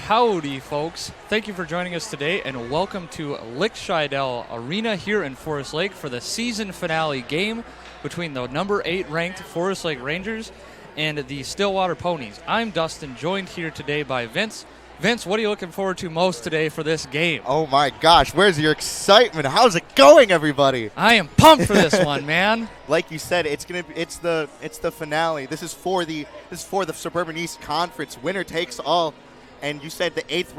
Howdy, folks. Thank you for joining us today, and welcome to Lickscheidel Arena here in Forest Lake for the season finale game between the number 8 ranked Forest Lake Rangers and the Stillwater Ponies. I'm Dustin, joined here today by Vince. Vince, what are you looking forward to most today for this game? Oh my gosh, where's your excitement? How's it going, everybody? I am pumped for this one, man. Like you said, it's the finale. This is for the Suburban East Conference. Winner takes all. And you said the 8th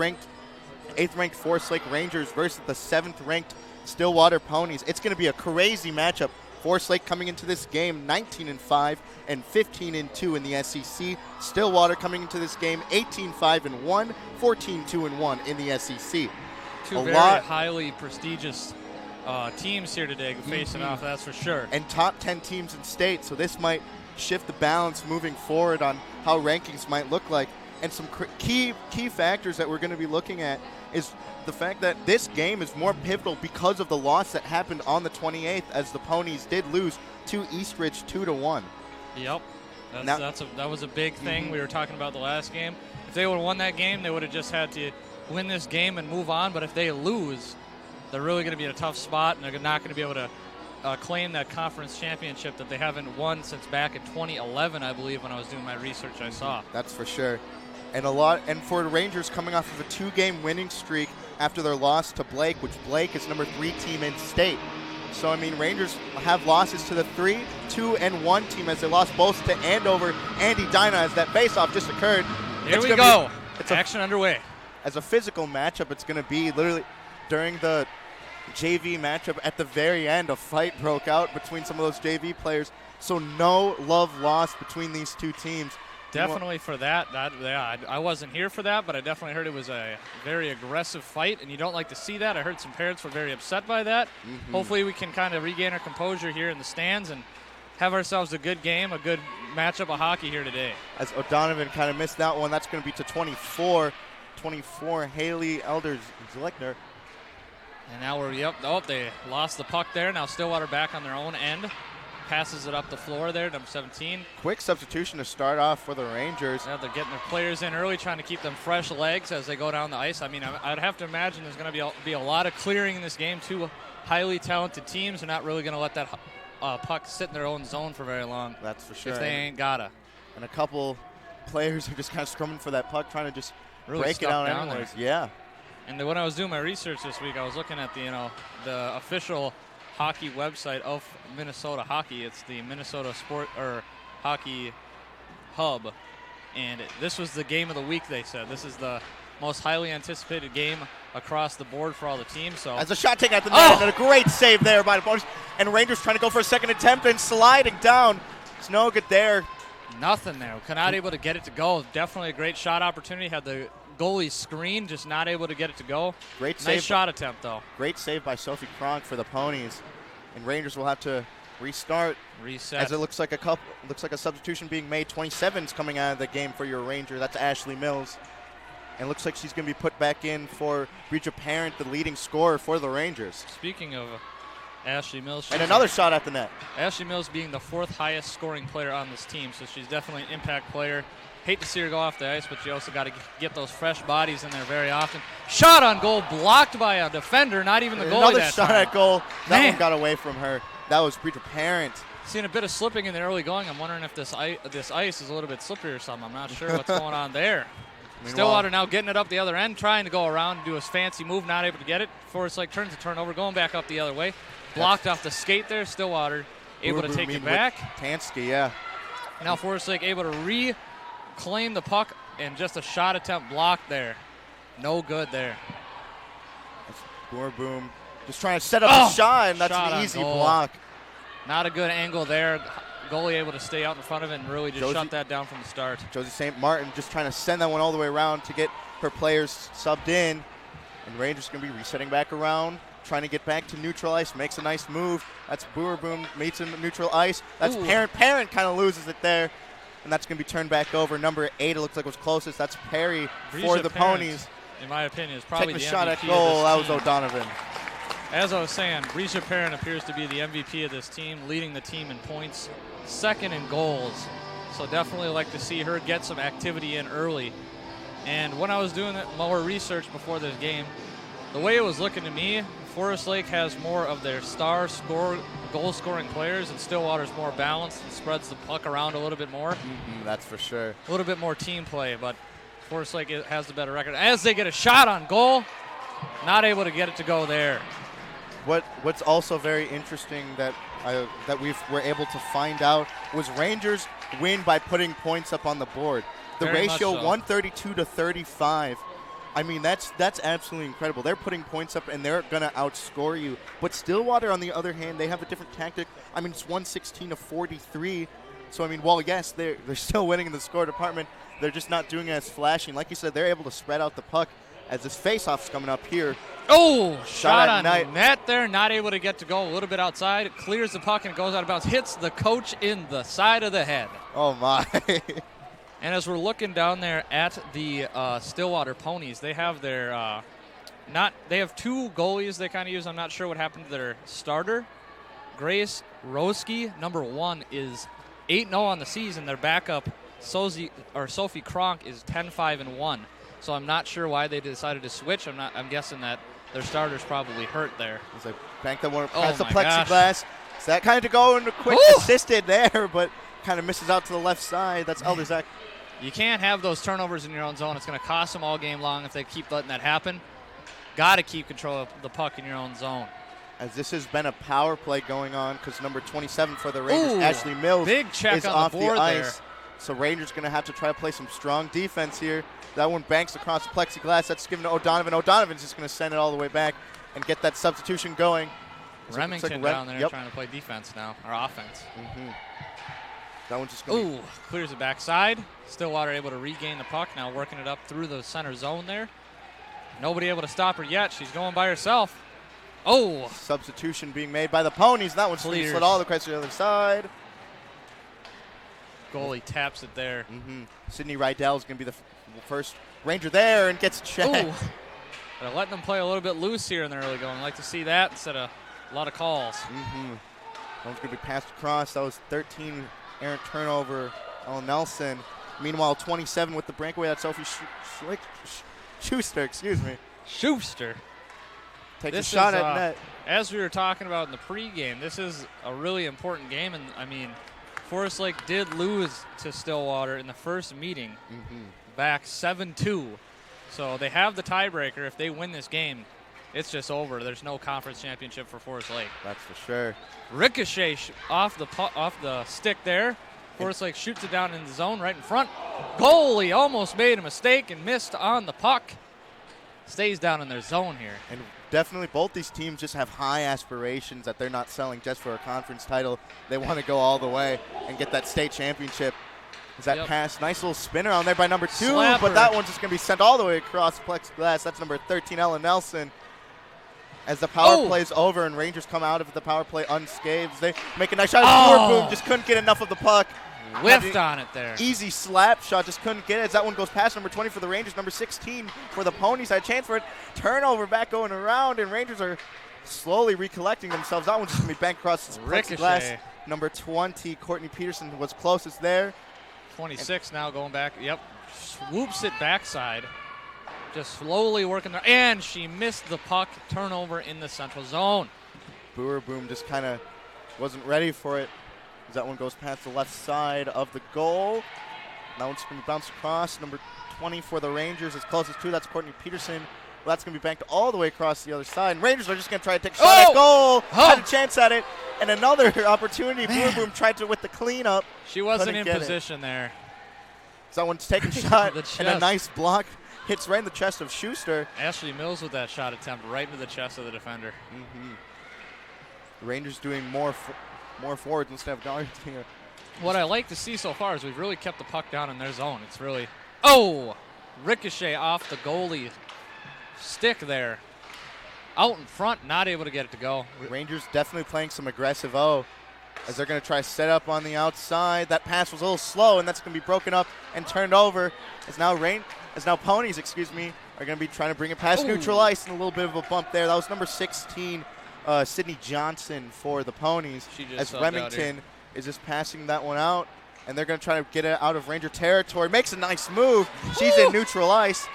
ranked Forest Lake Rangers versus the 7th ranked Stillwater Ponies. It's going to be a crazy matchup. Forest Lake coming into this game 19-5 and 15-2 in the SEC. Stillwater coming into this game 18-5-1, 14-2-1 in the SEC. Two very highly prestigious teams here today facing off, that's for sure. And top 10 teams in state, so this might shift the balance moving forward on how rankings might look like. And some key factors that we're going to be looking at is the fact that this game is more pivotal because of the loss that happened on the 28th, as the Ponies did lose to Eastridge 2-1. Yep, that was a big thing we were talking about the last game. If they would have won that game, they would have just had to win this game and move on. But if they lose, they're really going to be in a tough spot, and they're not going to be able to claim that conference championship that they haven't won since back in 2011, I believe, when I was doing my research I saw. That's for sure. And for the Rangers coming off of a 2-game winning streak after their loss to Blake, which Blake is number 3 team in state. So, I mean, Rangers have losses to the 3, 2, and 1 team as they lost both to Andover and Edina as that face-off just occurred. Here we go. It's action underway. As a physical matchup, it's going to be literally during the JV matchup at the very end, a fight broke out between some of those JV players. So no love lost between these two teams. Definitely for that. I wasn't here for that, but I definitely heard it was a very aggressive fight, and you don't like to see that. I heard some parents were very upset by that. Hopefully we can kind of regain our composure here in the stands and have ourselves a good game, a good matchup of hockey here today. As O'Donovan kind of missed that one, that's going to be to 24, Haley Elders-Zlickner. And now they lost the puck there. Now Stillwater back on their own end. Passes it up the floor there, number 17. Quick substitution to start off for the Rangers. Yeah, they're getting their players in early, trying to keep them fresh legs as they go down the ice. I mean, I'd have to imagine there's going to be a lot of clearing in this game. Two highly talented teams are not really going to let that puck sit in their own zone for very long. That's for sure. If they ain't gotta. And a couple players are just kind of scrumming for that puck, trying to just really break it out anyways. Yeah. And when I was doing my research this week, I was looking at the official hockey website of Minnesota Hockey. It's the Minnesota Hockey Hub, and this was the game of the week. They said this is the most highly anticipated game across the board for all the teams. So as a shot taken at the net, and a great save there by the Ponies, and Rangers trying to go for a second attempt and sliding down. It's no good there. Nothing there. Not able to get it to go. Definitely a great shot opportunity. Had the goalie screen, just not able to get it to go. Nice shot attempt, though. Great save by Sophie Kronk for the Ponies. And Rangers will have to reset. As it looks like a substitution being made. 27's coming out of the game for your Ranger. That's Ashley Mills. And looks like she's going to be put back in for Bridget Parent, the leading scorer for the Rangers. Speaking of Ashley Mills. And another shot at the net. Ashley Mills being the 4th highest scoring player on this team, so she's definitely an impact player. Hate to see her go off the ice, but you also got to get those fresh bodies in there very often. Shot on goal, blocked by a defender, not even the goalie. Another shot at goal. That one got away from her. That was Bridget Parent. Seeing a bit of slipping in the early going. I'm wondering if this ice is a little bit slippery or something. I'm not sure what's going on there. Stillwater now getting it up the other end, trying to go around and do his fancy move, not able to get it. Forest Lake turns the turnover, going back up the other way. Blocked off the skate there. Stillwater able to take it back. Tansky, yeah. Now Forest Lake able to reclaim the puck, and just a shot attempt blocked there. No good there. Boom. Just trying to set up a shot, and that's an easy block. Not a good angle there. Goalie able to stay out in front of it and really just shut that down from the start. Josie St. Martin just trying to send that one all the way around to get her players subbed in. And Rangers going to be resetting back around, trying to get back to neutral ice. Makes a nice move. That's Boom meets in neutral ice. That's Parent. Parent kind of loses it there. And that's going to be turned back over. Number 8, it looks like was closest. That's Perry for the Ponies. In my opinion, is probably the MVP shot at goal. That was O'Donovan. As I was saying, Brisha Perrin appears to be the MVP of this team, leading the team in points, second in goals. So definitely like to see her get some activity in early. And when I was doing more research before this game, the way it was looking to me, Forest Lake has more of their goal-scoring players, and Stillwater's more balanced and spreads the puck around a little bit more. That's for sure. A little bit more team play, but Forest Lake has the better record. As they get a shot on goal, not able to get it to go there. What's also very interesting that we were able to find out was Rangers win by putting points up on the board. The Very ratio much so. 132 to 35. I mean, that's absolutely incredible. They're putting points up, and they're going to outscore you. But Stillwater, on the other hand, they have a different tactic. I mean, it's 116 to 43. So, I mean, while, yes, they're still winning in the score department, they're just not doing it as flashing. Like you said, they're able to spread out the puck as this face-off's coming up here. Oh, shot on net. net there. Not able to get to go. A little bit outside. It clears the puck and goes out of bounds. Hits the coach in the side of the head. Oh, my. And as we're looking down there at the Stillwater Ponies, they have their they have two goalies they kind of use. I'm not sure what happened to their starter. Grace Roski, number 1, is 8-0 on the season. Their backup, Sophie Kronk, is 10-5-1. So I'm not sure why they decided to switch. I'm guessing that their starter's probably hurt there. As I bank that one past the my plexiglass. gosh. So that kind of to go into quick Ooh. assisted there, but kind of misses out to the left side. That's Elder Zach. You can't have those turnovers in your own zone. It's going to cost them all game long if they keep letting that happen. Got to keep control of the puck in your own zone. As this has been a power play going on because number 27 for the Rangers, Ooh, Ashley Mills, big check is on off the board ice. there. So Rangers going to have to try to play some strong defense here. That one banks across the plexiglass. That's given to O'Donovan. O'Donovan's just going to send it all the way back and get that substitution going. Remington down there trying to play defense now, or offense. That one's just going to Ooh, clears the backside. Stillwater able to regain the puck, now working it up through the center zone there. Nobody able to stop her yet. She's going by herself. Oh! Substitution being made by the Ponies. That one's Clears. slid all the way to the other side. Goalie taps it there. Sydney Rydell is going to be the first Ranger there and gets checked. Ooh. They're letting them play a little bit loose here in the early going. Like to see that instead of a lot of calls. That one's going to be passed across. That was 13 errant turnover. Ellen Nelson. Meanwhile, 27 with the breakaway. That's Sophie Schuster, excuse me. Schuster. Takes a shot at net. As we were talking about in the pregame, this is a really important game. And, I mean, Forest Lake did lose to Stillwater in the first meeting back 7-2. So they have the tiebreaker. If they win this game, it's just over. There's no conference championship for Forest Lake. That's for sure. Ricochet off the stick there. Forest Lake shoots it down in the zone right in front. Goalie almost made a mistake and missed on the puck. Stays down in their zone here. And definitely both these teams just have high aspirations that they're not selling just for a conference title. They want to go all the way and get that state championship. Is that pass? Nice little spinner on there by number 2, Slapper. but that one's just going to be sent all the way across the plexiglass. That's number 13, Ellen Nelson. As the power play's over and Rangers come out of the power play unscathed, they make a nice shot. Boom, just couldn't get enough of the puck. Whiffed on it there. Easy slap shot, just couldn't get it. As that one goes past number 20 for the Rangers, number 16 for the Ponies. Had a chance for it. Turnover back going around, and Rangers are slowly recollecting themselves. That one's just going to be banked across the plexiglass. Number 20, Courtney Peterson, was closest there. 26 now going back. Yep. Swoops it backside. Just slowly working there. And she missed the puck. Turnover in the central zone. Boer Boom just kind of wasn't ready for it. As that one goes past the left side of the goal. That one's going to bounce across. Number 20 for the Rangers is closest to. That's Courtney Peterson. Well, that's going to be banked all the way across the other side. And Rangers are just going to try to take a shot at goal. Had a chance at it. And another opportunity. Boer Boom tried to with the cleanup. She wasn't in position there. So that one's taking a shot. And a nice block. Hits right in the chest of Schuster. Ashley Mills with that shot attempt right into the chest of the defender. Rangers doing more forwards instead of guards here. What I like to see so far is we've really kept the puck down in their zone. It's really, ricochet off the goalie stick there. Out in front, not able to get it to go. Rangers definitely playing some aggressive as they're going to try to set up on the outside. That pass was a little slow, and that's going to be broken up and turned over. As now Ponies, are going to be trying to bring it past neutral ice, and a little bit of a bump there. That was number 16, Sydney Johnson for the Ponies. As Remington is just passing that one out. and they're going to try to get it out of Ranger territory. Makes a nice move. She's in neutral ice,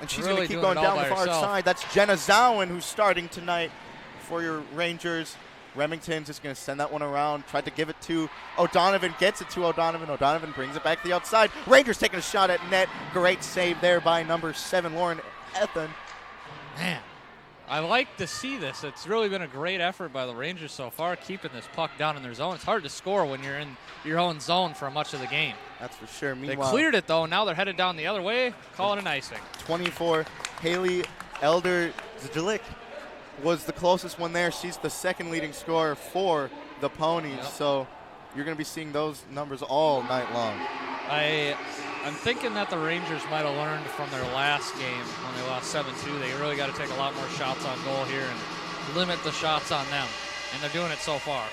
and she's going to keep going down the far side. That's Jenna Zowen who's starting tonight for your Rangers. Remington's just going to send that one around. Tried to give it to O'Donovan. Gets it to O'Donovan. O'Donovan brings it back to the outside. Rangers taking a shot at net. Great save there by number 7, Lauren Ethan. Man, I like to see this. It's really been a great effort by the Rangers so far, keeping this puck down in their zone. It's hard to score when you're in your own zone for much of the game. That's for sure. They cleared it, though. Now they're headed down the other way. Call it an icing. 24, Haley Elder Zdalik was the closest one there. She's the second leading scorer for the Ponies. Yep. So you're going to be seeing those numbers all night long. I'm thinking that the Rangers might have learned from their last game when they lost 7-2. They really got to take a lot more shots on goal here and limit the shots on them. And they're doing it so far.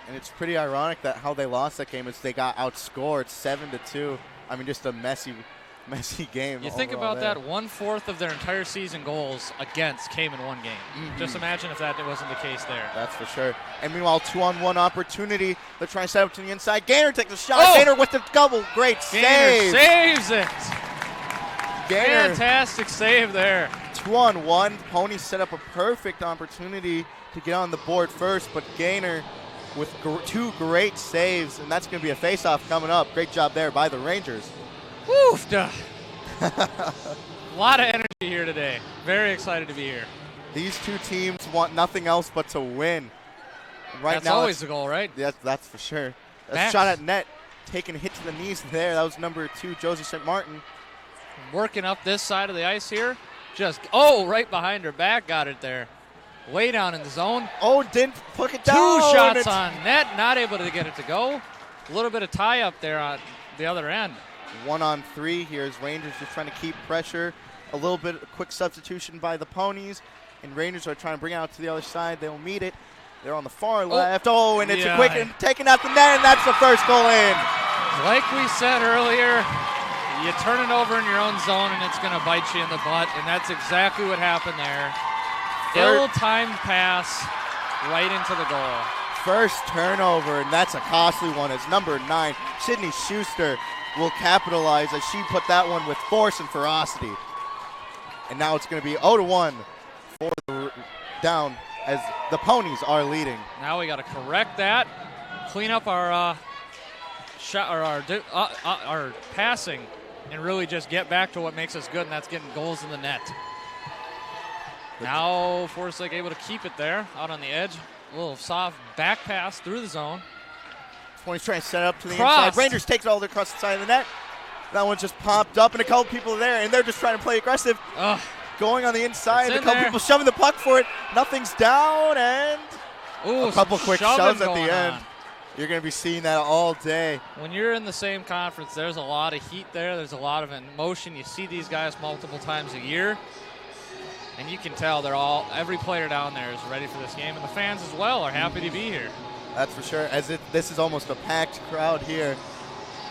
And it's pretty ironic that how they lost that game is they got outscored 7-2. I mean, just a messy game. You think about that, 1/4 of their entire season goals against came in one game. Mm-hmm. Just imagine if that wasn't the case there. That's for sure. And meanwhile, 2-on-1 opportunity. They're trying to set up to the inside. Gaynor takes a shot. Gaynor with the double. Great save. Gaynor saves it. Gaynor. Fantastic save there. 2-on-1. Ponies set up a perfect opportunity to get on the board first, but Gaynor with 2 great saves, and that's going to be a face-off coming up. Great job there by the Rangers. Woof! A lot of energy here today. Very excited to be here. These two teams want nothing else but to win. That's always the goal, right? Yes, that's for sure. That's shot at net, taking a hit to the knees there. That was number 2, Josie St. Martin. Working up this side of the ice here. Right behind her back, got it there. Way down in the zone. Didn't put it down. 2 shots on net, not able to get it to go. A little bit of tie up there on the other end. 1-on-3 here as Rangers just trying to keep pressure. A little bit of quick substitution by the Ponies, and Rangers are trying to bring it out to the other side. They'll meet it. They're on the far left. And it's a quick and taken out the net, and that's the first goal in. Like we said earlier, you turn it over in your own zone, and it's going to bite you in the butt, and that's exactly what happened there. Ill-timed pass right into the goal. First turnover, and that's a costly one as number 9, Sydney Schuster, will capitalize as she put that one with force and ferocity. And now it's going to be 0-1 for the down as the Ponies are leading. Now we got to correct that, clean up our shot or our passing, and really just get back to what makes us good, and that's getting goals in the net. Now Forsyth able to keep it there out on the edge. A little soft back pass through the zone. He's trying to set it up to the inside. Rangers takes it all across the side of the net. That one just popped up, and a couple people are there, and they're just trying to play aggressive. Going on the inside, a couple people shoving the puck for it. Nothing's down, and a couple quick shoves at the end. You're going to be seeing that all day. When you're in the same conference, there's a lot of heat there. There's a lot of emotion. You see these guys multiple times a year, and you can tell every player down there is ready for this game, and the fans as well are happy to be here. That's for sure. This is almost a packed crowd here,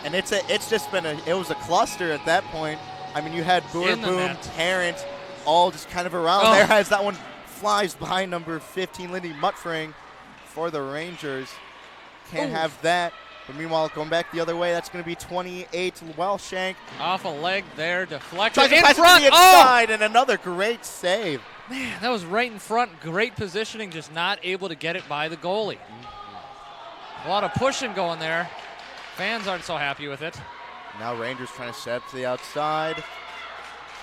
and it was a cluster at that point. I mean, you had Boom, Tarrant, all just kind of around there as that one flies by number 15, Lindy Muttfring, for the Rangers. Can't have that. But meanwhile, going back the other way, that's going to be 28 Welshank. Off a leg there, deflected in front. To the inside, and another great save. Man, that was right in front. Great positioning, just not able to get it by the goalie. A lot of pushing going there. Fans aren't so happy with it. Now Rangers trying to set up to the outside.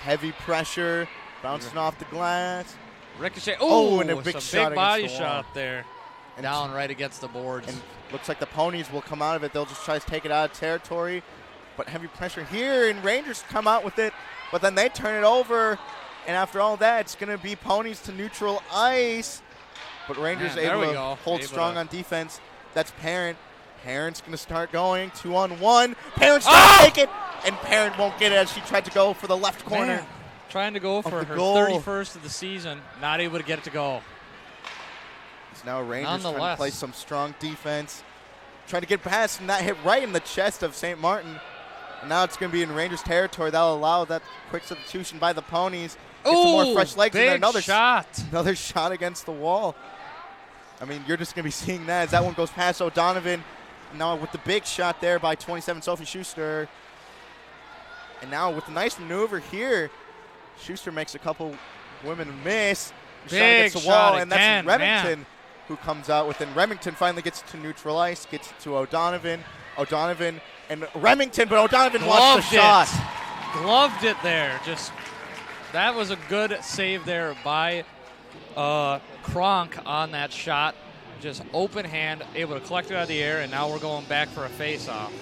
Heavy pressure, bouncing off the glass. Ricochet. And a big body shot there. And down right against the boards. And looks like the Ponies will come out of it. They'll just try to take it out of territory. But heavy pressure here, and Rangers come out with it. But then they turn it over. And after all that, it's going to be Ponies to neutral ice. But Rangers able to hold strong on defense. That's Parent. Parent's going to start going 2-on-1. Parent's trying to take it, and Parent won't get it as she tried to go for the left corner. Man, trying to go for her 31st of the season, not able to get it to go. It's now Rangers trying to play some strong defense. Trying to get past, and that hit right in the chest of St. Martin. And now it's going to be in Rangers territory. That'll allow that quick substitution by the Ponies. Get some more fresh legs in there. Another shot against the wall. I mean, you're just going to be seeing that as that one goes past O'Donovan. Now with the big shot there by 27 Sophie Schuster. And now with a nice maneuver here, Schuster makes a couple women miss. Shot against the wall, and that's Remington who comes out with it. And Remington finally gets to neutral ice, gets it to O'Donovan. O'Donovan and Remington, but O'Donovan wants the shot. Gloved it there. That was a good save there by Kronk on that shot. Just open hand, able to collect it out of the air, and now we're going back for a face-off.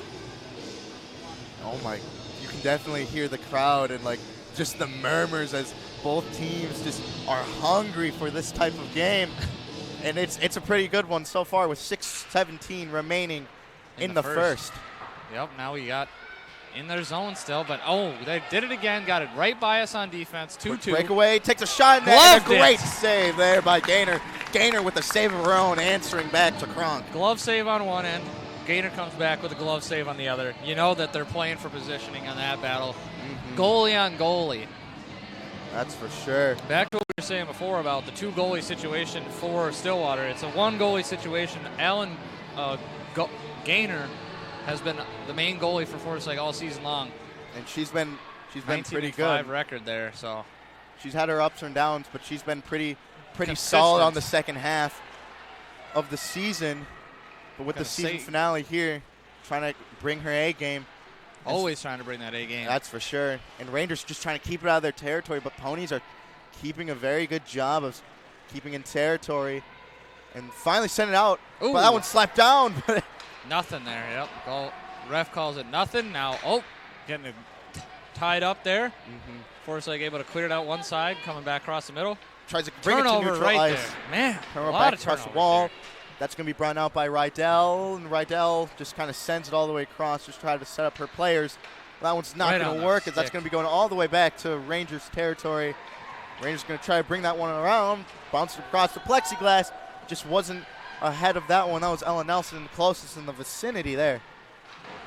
Oh my, you can definitely hear the crowd and like just the murmurs as both teams just are hungry for this type of game. And it's a pretty good one so far with 6:17 remaining in the first. Yep, now we got in their zone still, but they did it again, got it right by us on defense, 2-2. Breakaway, takes a shot in there, and a great save there by Gaynor. Gaynor with a save of her own, answering back to Kronk. Glove save on one end, Gaynor comes back with a glove save on the other. You know that they're playing for positioning on that battle. Goalie on goalie. That's for sure. Back to what we were saying before about the two goalie situation for Stillwater. It's a one goalie situation. Alan Gaynor has been the main goalie for Forest Lake all season long. And she's been pretty good. 19-5 record there, so she's had her ups and downs, but she's been pretty solid on the second half of the season. But with the season finale here, trying to bring her A game. Always trying to bring that A game. That's for sure. And Rangers just trying to keep it out of their territory, but Ponies are keeping a very good job of keeping in territory. And finally sent it out. Ooh. But that one slapped down. Nothing there. Yep. Goal. Ref calls it nothing. Now, getting it tied up there. Forest Lake able to clear it out one side, coming back across the middle. Tries to bring turnover it to neutral right ice. There. Man, turnover a lot back of across the turnovers wall. there. That's going to be brought out by Rydell, and Rydell just kind of sends it all the way across, just trying to set up her players. That one's not going to work, as that's going to be going all the way back to Rangers territory. Rangers going to try to bring that one around, bounce it across the plexiglass. Just wasn't ahead of that one. That was Ella Nelson, closest in the vicinity there.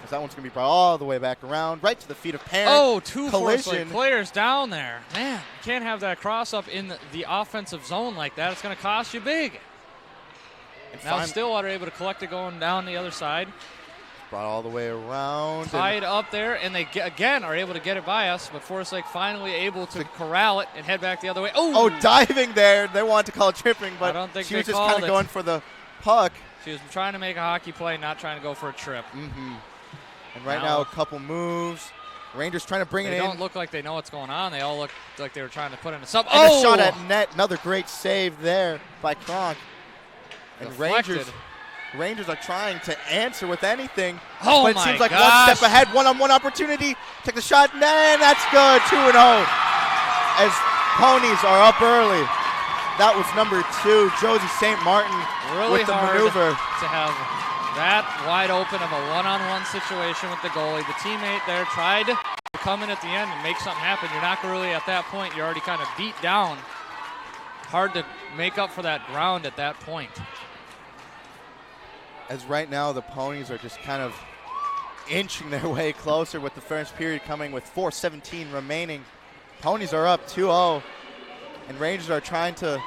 As that one's going to be brought all the way back around, right to the feet of Parent. Two Forest Lake players down there. Man, you can't have that cross up in the offensive zone like that. It's going to cost you big. And now Stillwater able to collect it going down the other side. Brought all the way around. Tied up there, and they again are able to get it by us, but Forest Lake finally able to corral it and head back the other way. Diving there. They wanted to call it tripping, but I don't think she was just kind of going for the puck. She was trying to make a hockey play, not trying to go for a trip. And right now a couple moves. Rangers trying to bring it in. They don't look like they know what's going on. They all look like they were trying to put in a sub. And a shot at net. Another great save there by Kronk. And Rangers are trying to answer with anything. But it seems like one step ahead. One-on-one opportunity. Take the shot. And that's good. 2-0. As Ponies are up early. That was number 2, Josie St. Martin with the maneuver. To have that wide open of a one-on-one situation with the goalie. The teammate there tried to come in at the end and make something happen. You're not really at that point. You're already kind of beat down. Hard to make up for that ground at that point. As right now the Ponies are just kind of inching their way closer with the first period coming with 4:17 remaining. Ponies are up 2-0, and Rangers are trying to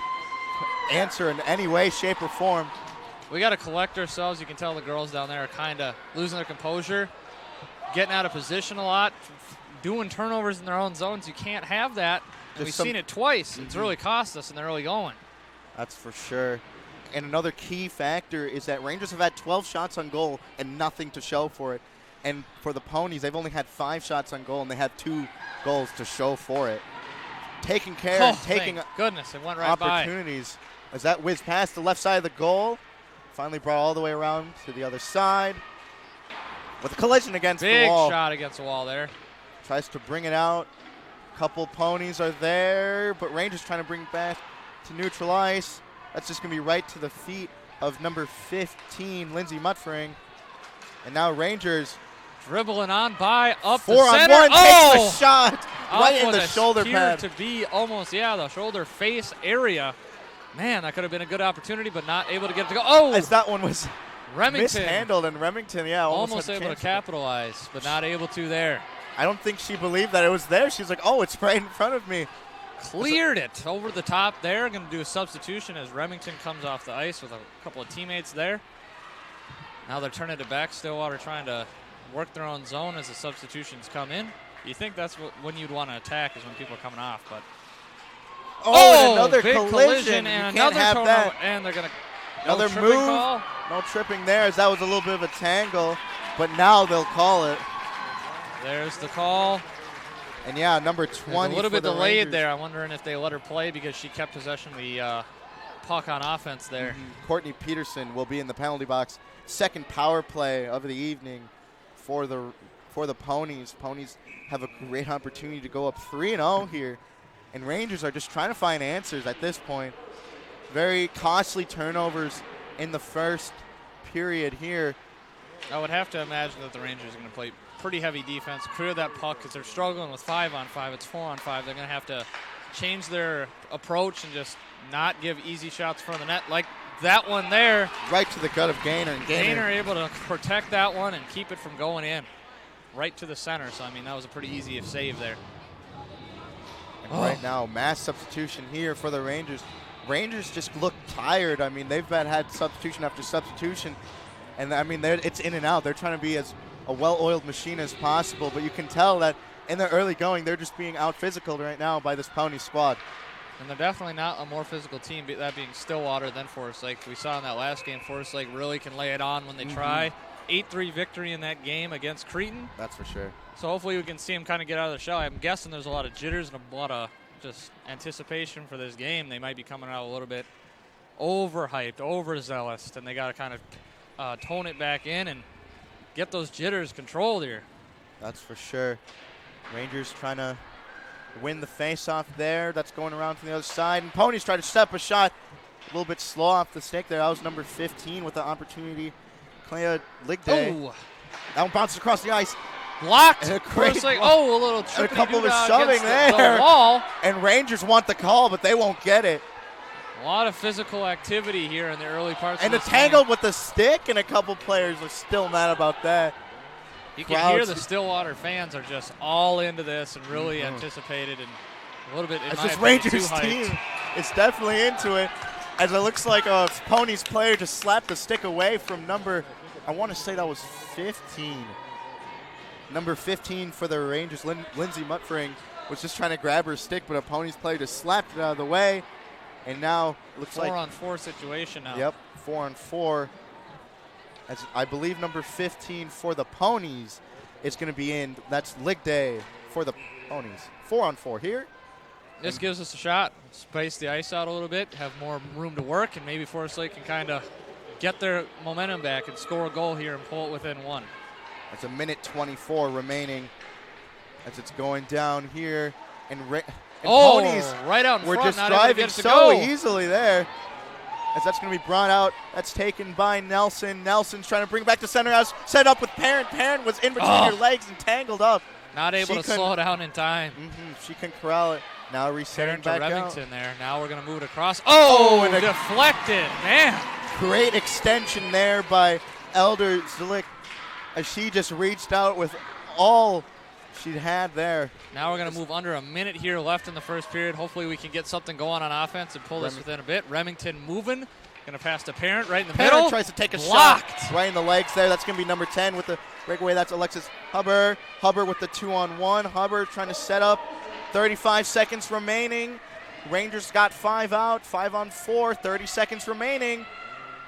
answer in any way, shape, or form. We got to collect ourselves. You can tell the girls down there are kind of losing their composure, getting out of position a lot, doing turnovers in their own zones. You can't have that. And we've seen it twice. It's really cost us in the early going. That's for sure. And another key factor is that Rangers have had 12 shots on goal and nothing to show for it. And for the Ponies, they've only had 5 shots on goal, and they had 2 goals to show for it. Taking care and taking goodness, it went right opportunities. As that whizzed past the left side of the goal, finally brought all the way around to the other side. With a collision against the wall. Big shot against the wall there. Tries to bring it out. Couple Ponies are there, but Rangers trying to bring it back to neutral ice. That's just going to be right to the feet of number 15, Lindsay Mutfring. And now Rangers dribbling on by up 4 the center. on 1, takes the shot right in the shoulder pad. To be almost, the shoulder face area. Man, that could have been a good opportunity, but not able to get it to go. As that one was Remington mishandled, and Remington, almost able to capitalize, but not able to there. I don't think she believed that it was there. She's like, it's right in front of me. Cleared it over the top there. Going to do a substitution as Remington comes off the ice with a couple of teammates there. Now they're turning it back. Stillwater trying to work their own zone as the substitutions come in. You think that's when you'd want to attack is when people are coming off, but and another big collision. and you can't another have that. And they're gonna Another tripping move. call. No tripping there, as that was a little bit of a tangle, but now they'll call it. There's the call. And yeah, number 20. A little bit the delayed Rangers. there. I'm wondering if they let her play because she kept possession of the puck on offense there. Courtney Peterson will be in the penalty box. Second power play of the evening for the Ponies. Ponies have a great opportunity to go up 3-0 here, and Rangers are just trying to find answers at this point. Very costly turnovers in the first period here. I would have to imagine that the Rangers are going to play pretty heavy defense, clear that puck because they're struggling with 5-on-5. It's 4-on-5. They're going to have to change their approach and just not give easy shots from the net like that one there. Right to the gut of Gaynor. And Gaynor able to protect that one and keep it from going in. Right to the center. So, I mean, that was a pretty easy save there. And right now, mass substitution here for the Rangers. Rangers just look tired. I mean, they've had substitution after substitution. And, I mean, it's in and out. They're trying to be as a well-oiled machine as possible. But you can tell that in the early going, they're just being out-physical right now by this Pony squad. And they're definitely not a more physical team, that being Stillwater than Forest Lake. We saw in that last game, Forest Lake really can lay it on when they try. 8-3 victory in that game against Cretin. That's for sure. So hopefully we can see them kind of get out of the shell. I'm guessing there's a lot of jitters and a lot of just anticipation for this game. They might be coming out a little bit overhyped, overzealous, and they got to kind of tone it back in and get those jitters controlled here. That's for sure. Rangers trying to win the face-off there. That's going around from the other side. And Ponies try to step a shot. A little bit slow off the stick there. That was number 15 with the opportunity. Clea Ligday. Oh. That one bounces across the ice. Blocked. And a little and a couple of shoving there. there. The wall. And Rangers want the call, but they won't get it. A lot of physical activity here in the early parts And of a this tangle game. with the stick, and a couple players are still mad about that. You can hear the Stillwater fans are just all into this and really anticipated and a little bit. It's this Rangers team. It's definitely into it. As it looks like a Ponies player just slapped the stick away from number, I want to say that was 15. Number 15 for the Rangers, Lindsay Mutfring, was just trying to grab her stick, but a Ponies player just slapped it out of the way. And now it looks like 4-on-4 situation now. Yep, 4-on-4. As I believe number 15 for the Ponies is going to be in. That's Ligday for the Ponies. 4-on-4 here. This gives us a shot. Space the ice out a little bit, have more room to work, and maybe Forest Lake can kind of get their momentum back and score a goal here and pull it within one. That's a minute 24 remaining as it's going down here. And Ponies right out in were front, just not able to driving get it to so go. easily there. As that's going to be brought out. That's taken by Nelson. Nelson's trying to bring it back to center house. Set up with Parent. Parent was in between her legs and tangled up. Not able to slow down in time. She can corral it. Now resetting back out. Remington there. Now we're going to move it across. Oh, and deflected. Man. Great extension there by Elder Zilick as she just reached out with all she had there. Now we're going to move under a minute here left in the first period. Hopefully we can get something going on offense and pull this within a bit. Remington moving. Going to pass to Parent right in the middle. Tries to take a Blocked. shot right in the legs there. That's going to be number 10 with the breakaway. That's Alexis Hubbard. Hubbard with the 2-on-1. Hubbard trying to set up. 35 seconds remaining. Rangers got 5 out. 5-on-4. 30 seconds remaining.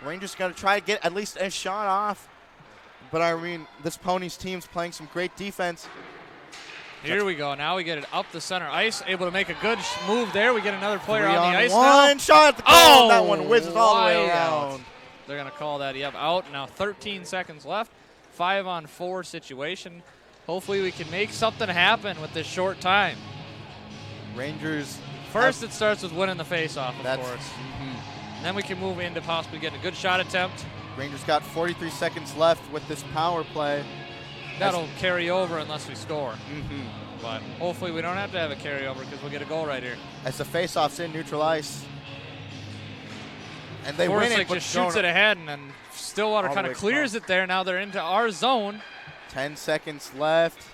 Rangers got to try to get at least a shot off. But I mean, this Ponies team's playing some great defense. Here we go. Now we get it up the center ice. Able to make a good move there. We get another player 3 on the ice now. Shot at the goal. That one whizzes all the way out. around. They're going to call that out. Now 13 seconds left. 5-on-4 situation. Hopefully we can make something happen with this short time. Rangers. First it starts with winning the face-off, of course. And then we can move into possibly getting a good shot attempt. Rangers got 43 seconds left with this power play. That'll carry over unless we score. But hopefully we don't have to have a carryover because we'll get a goal right here. As the face-off's in neutral ice. And they Forest win Lake it. just shoots it ahead, and then Stillwater kind of clears it there. Now they're into our zone. 10 seconds left.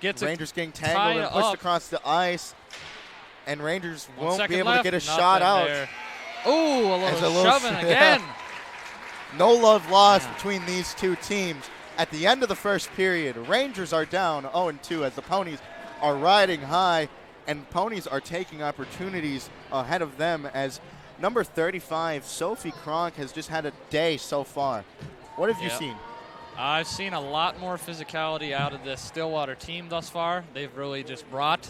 Rangers getting tangled and pushed across the ice. And Rangers won't be able to get a shot out. Ooh, a little shoving again. No love lost between these two teams. At the end of the first period, Rangers are down 0-2 as the Ponies are riding high, and Ponies are taking opportunities ahead of them as number 35, Sophie Kronk, has just had a day so far. What have you seen? I've seen a lot more physicality out of this Stillwater team thus far. They've really just brought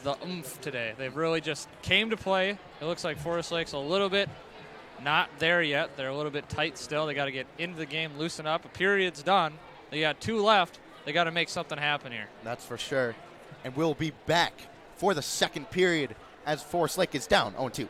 the oomph today. They've really just came to play. It looks like Forest Lake's a little bit not there yet. They're a little bit tight still. They got to get into the game, loosen up. A period's done. They got 2 left. They got to make something happen here. That's for sure. And we'll be back for the second period as Forest Lake is down 0-2.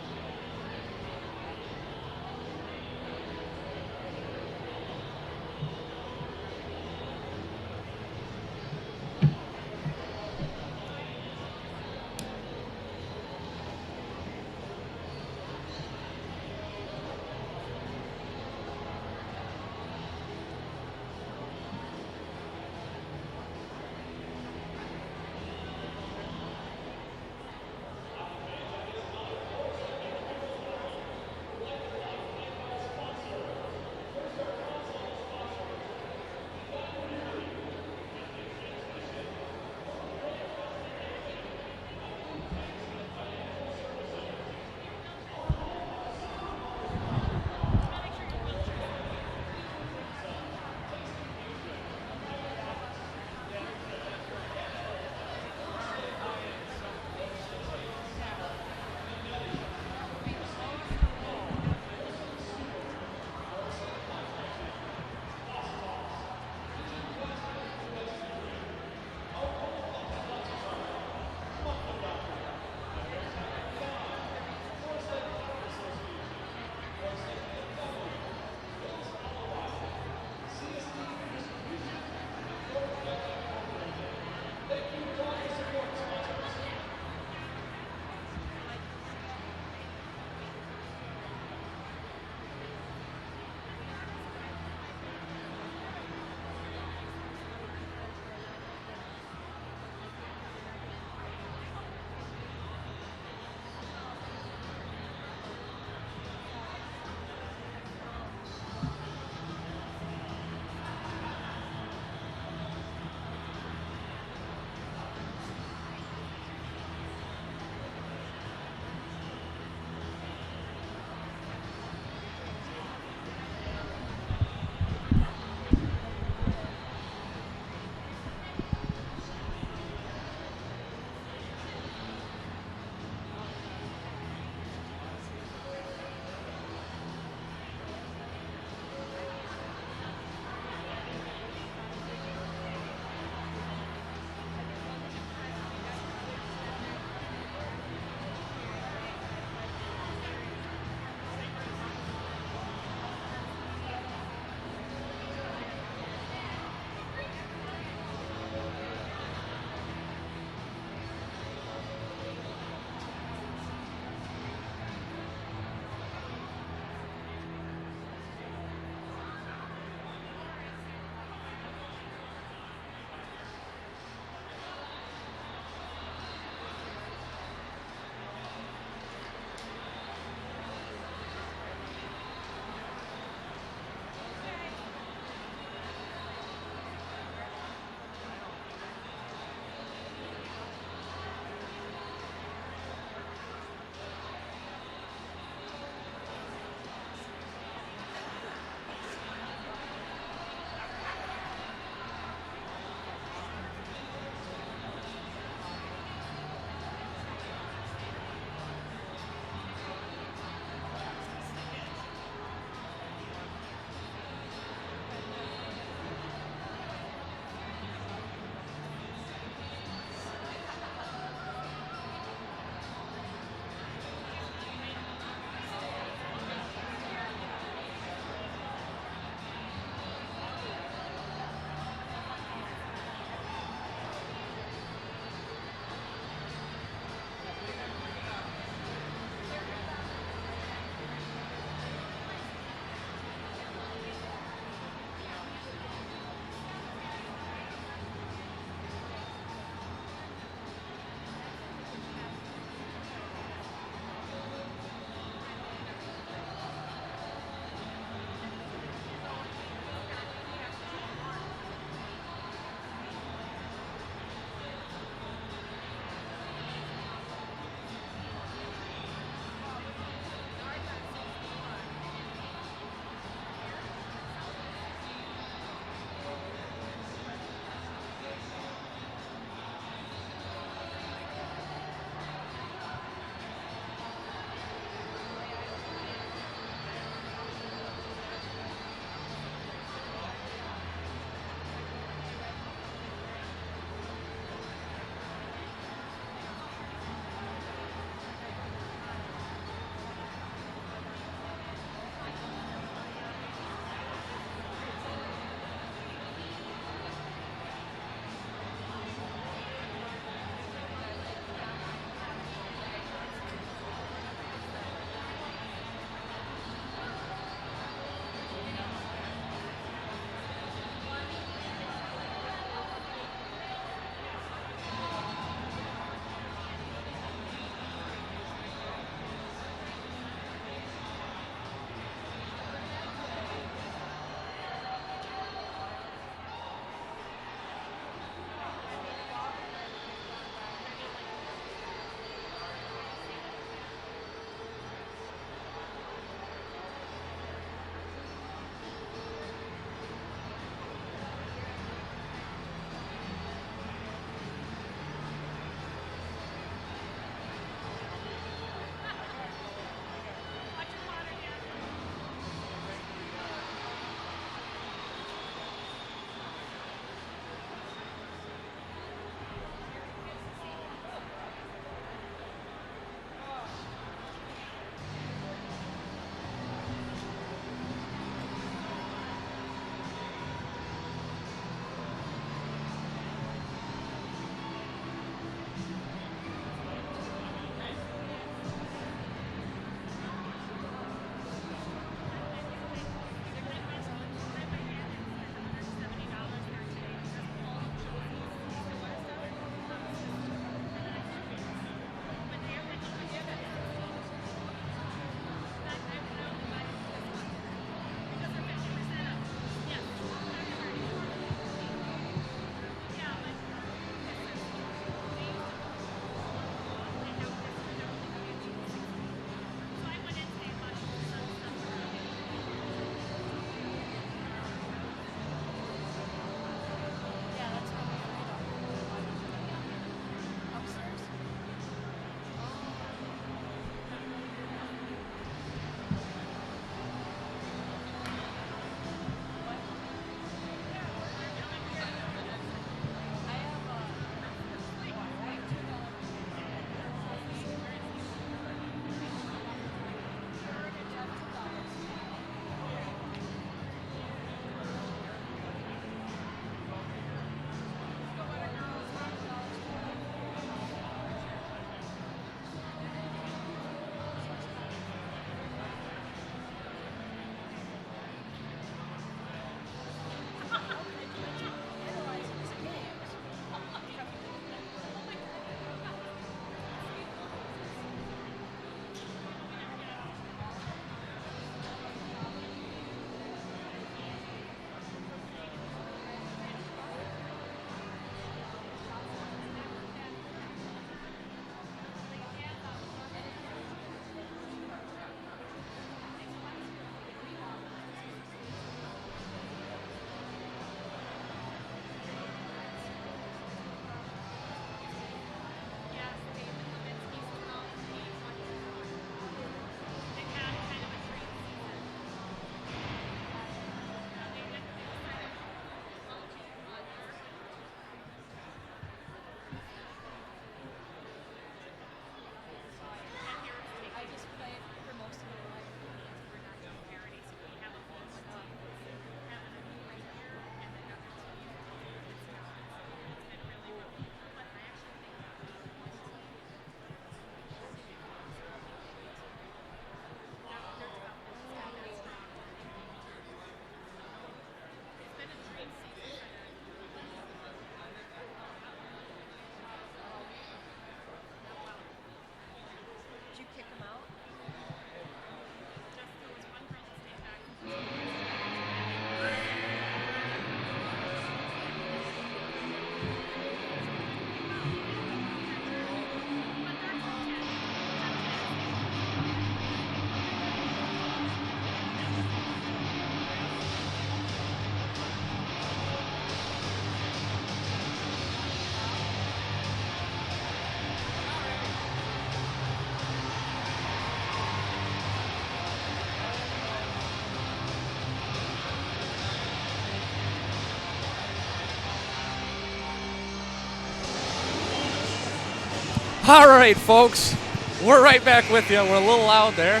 All right, folks, we're right back with you. We're a little loud there.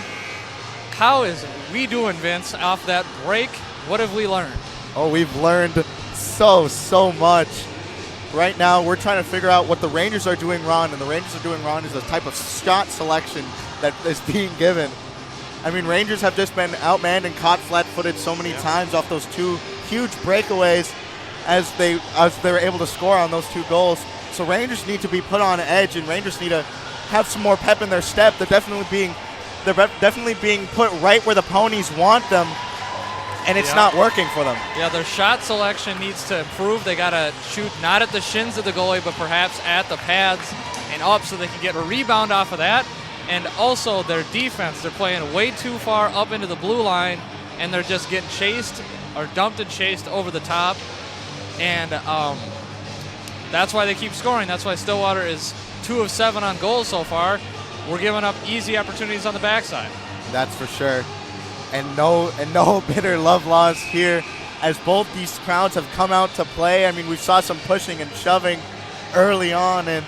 How is we doing, Vince, off that break? What have we learned? Oh, we've learned so much. Right now, we're trying to figure out what the Rangers are doing wrong, and the Rangers are doing wrong is the type of shot selection that is being given. I mean, Rangers have just been outmanned and caught flat-footed so many times off those two huge breakaways as they were able to score on those 2 goals. So Rangers need to be put on edge, and Rangers need to have some more pep in their step. They're definitely being put right where the Ponies want them, and it's not working for them. Yeah, their shot selection needs to improve. They got to shoot not at the shins of the goalie, but perhaps at the pads and up so they can get a rebound off of that. And also their defense, they're playing way too far up into the blue line, and they're just getting chased or dumped and chased over the top. And that's why they keep scoring. That's why Stillwater is 2 of 7 on goals so far. We're giving up easy opportunities on the backside. That's for sure. And no bitter love lost here as both these crowds have come out to play. I mean, we saw some pushing and shoving early on, and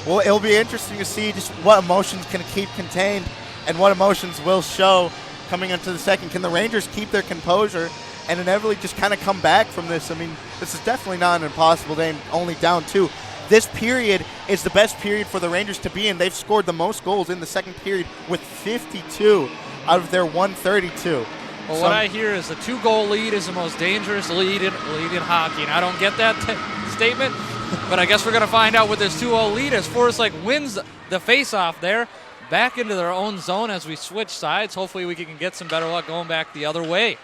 it'll be interesting to see just what emotions can keep contained and what emotions will show coming into the second. Can the Rangers keep their composure and inevitably just kind of come back from this? I mean, this is definitely not an impossible game, only down 2. This period is the best period for the Rangers to be in. They've scored the most goals in the second period with 52 out of their 132. Well, what I hear is the 2-goal lead is the most dangerous lead in hockey, and I don't get that statement, but I guess we're going to find out with this 2-0 lead as Forest Lake wins the face-off there, back into their own zone as we switch sides. Hopefully we can get some better luck going back the other way.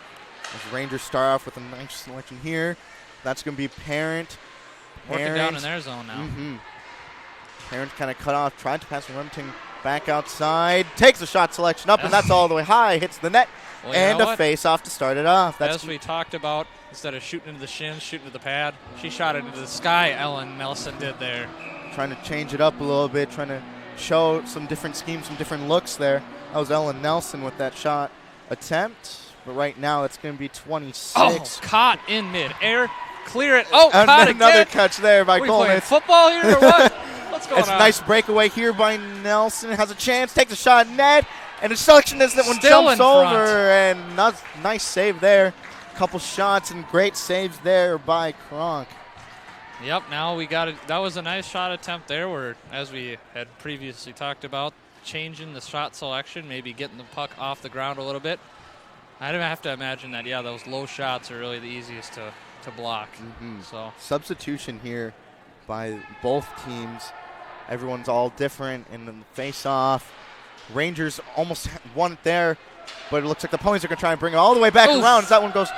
As Rangers start off with a nice selection here. That's going to be Parent. Working down in their zone now. Mm-hmm. Parent kind of cut off, tried to pass Remington back outside. Takes the shot selection up, and that's all the way high. Hits the net, and a face-off to start it off. As we talked about, instead of shooting into the shins, shooting to the pad, she shot it into the sky, Ellen Nelson did there. Trying to change it up a little bit, trying to show some different schemes, some different looks there. That was Ellen Nelson with that shot attempt. But right now, it's going to be 26. Oh, caught in mid-air. Clear it. Oh, caught again. Another catch there by Golnitz. Playing football here or what? What's going on? It's a nice breakaway here by Nelson. Has a chance. Takes a shot net. And the selection is that one Still jumps over. And nice save there. Couple shots and great saves there by Kronk. Yep, now we got it. That was a nice shot attempt there where, as we had previously talked about, changing the shot selection, maybe getting the puck off the ground a little bit. I'd have to imagine that, yeah, those low shots are really the easiest to block. Mm-hmm. So substitution here by both teams. Everyone's all different in the face-off. Rangers almost won it there, but it looks like the Ponies are going to try and bring it all the way back around as that one goes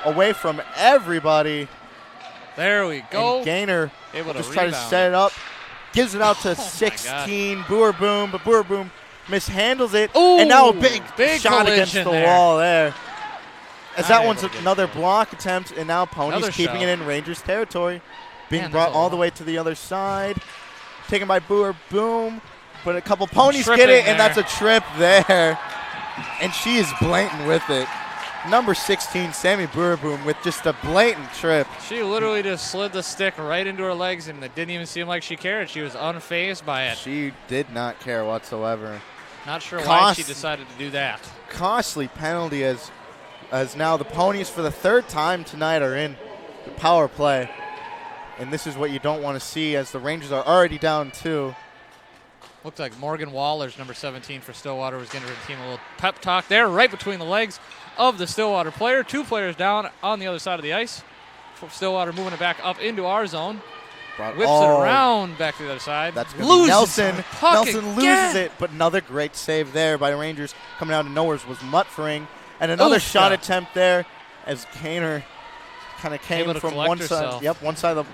away from everybody. There we go. And Gaynor able to just try to set it up. Gives it out to 16. Boer Boom, but Boer Boom mishandles it. Ooh, and now a big shot against the wall there. As that one's another block attempt, and now Ponies keeping it in Rangers territory. Being brought all the way to the other side. Taken by Boer Boom. But a couple Ponies get it, and that's a trip there. And she is blatant with it. Number 16, Sammy Boer Boom, with just a blatant trip. She literally just slid the stick right into her legs, and it didn't even seem like she cared. She was unfazed by it. She did not care whatsoever. Not sure why she decided to do that. Costly penalty as now the Ponies for the third time tonight are in the power play. And this is what you don't want to see as the Rangers are already down 2. Looked like Morgan Waller's number 17 for Stillwater was giving her team a little pep talk there right between the legs of the Stillwater player. 2 players down on the other side of the ice. Stillwater moving it back up into our zone. Whips it around back to the other side. That's going to be Nelson. Nelson loses it, but another great save there by Rangers. Coming out of nowhere was Mutfring. And another shot attempt there as Kaner kind of came from one side. Yep, one side of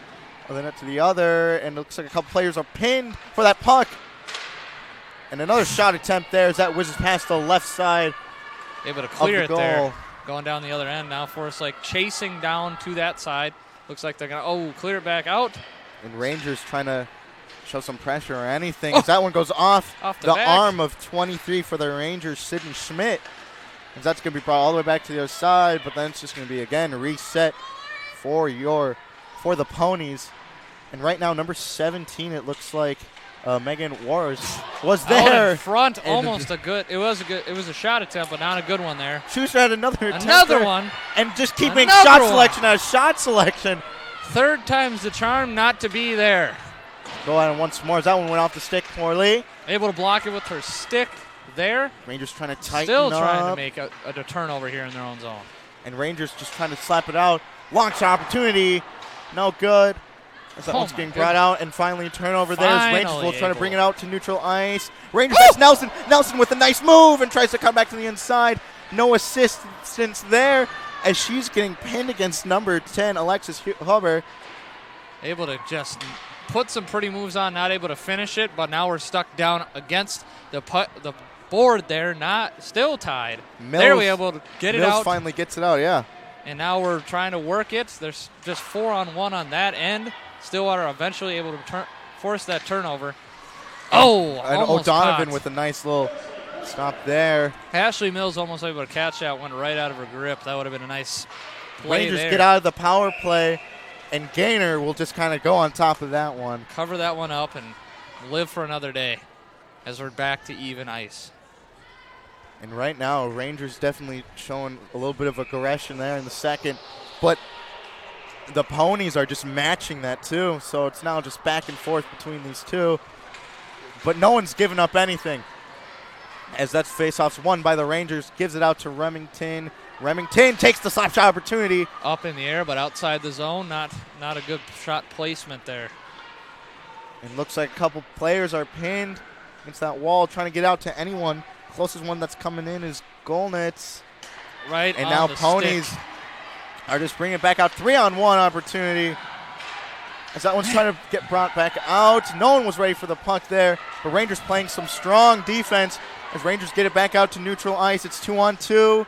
the net to the other. And it looks like a couple players are pinned for that puck. And another shot attempt there as that whizzes past the left side. Able to clear it there. Going down the other end now. Force Lake chasing down to that side. Looks like they're going to, clear it back out. And Rangers trying to show some pressure or anything. As that one goes off the arm of 23 for the Rangers, Sidney Schmidt. As that's going to be brought all the way back to the other side, but then it's just going to be, again, a reset for the Ponies. And right now, number 17, it looks like Megan was there. Out in front, almost a good. It was a shot attempt, but not a good one there. Schuster had another attempt. Another one. And just keeping shot selection out of shot selection. Third time's the charm not to be there. Go on once more as that one went off the stick poorly. Able to block it with her stick there. Rangers trying to tighten Still up. trying to make a turnover here in their own zone. And Rangers just trying to slap it out. Long shot opportunity. No good. As that one's getting brought out, and finally a turnover there as Rangers will try to bring it out to neutral ice. Rangers gets Nelson. Nelson with a nice move and tries to come back to the inside. No assistance there as she's getting pinned against number 10, Alexis Huber. Able to just put some pretty moves on, not able to finish it, but now we're stuck down against the board there, still tied. There we able to get it out. Mills finally gets it out, yeah. And now we're trying to work it. There's just 4-on-1 on that end. Stillwater eventually able to force that turnover. And O'Donovan with a nice little stop there. Ashley Mills almost able to catch that one right out of her grip. That would have been a nice play Rangers there. Get out of the power play, and Gaynor will just kind of go on top of that one. Cover that one up and live for another day as we're back to even ice. And right now, Rangers definitely showing a little bit of aggression there in the second, but the Ponies are just matching that too, so it's now just back and forth between these two. But no one's given up anything. As that's faceoffs won by the Rangers, gives it out to Remington. Remington takes the slap shot opportunity. Up in the air, but outside the zone. Not a good shot placement there. And looks like a couple players are pinned against that wall, trying to get out to anyone. Closest one that's coming in is Golnitz. Right. And now Ponies are just bringing it back out. 3-on-1 opportunity. As that one's trying to get brought back out. No one was ready for the puck there. But Rangers playing some strong defense as Rangers get it back out to neutral ice. It's 2-on-2.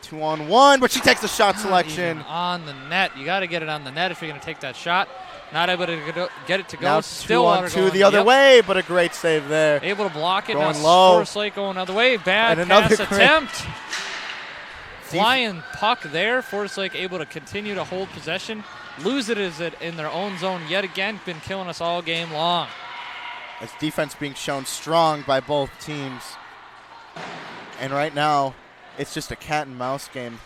2-on-1, but she takes the shot selection. On the net. You got to get it on the net if you're going to take that shot. Not able to get it to go. Now Stillwater 2-on-2 the other way, but a great save there. Able to block it. Going now low. Forest Lake going the other way. Bad and pass attempt. Flying puck there. Forest Lake able to continue to hold possession. Lose it in their own zone yet again. Been killing us all game long. As defense being shown strong by both teams. And right now, it's just a cat and mouse game.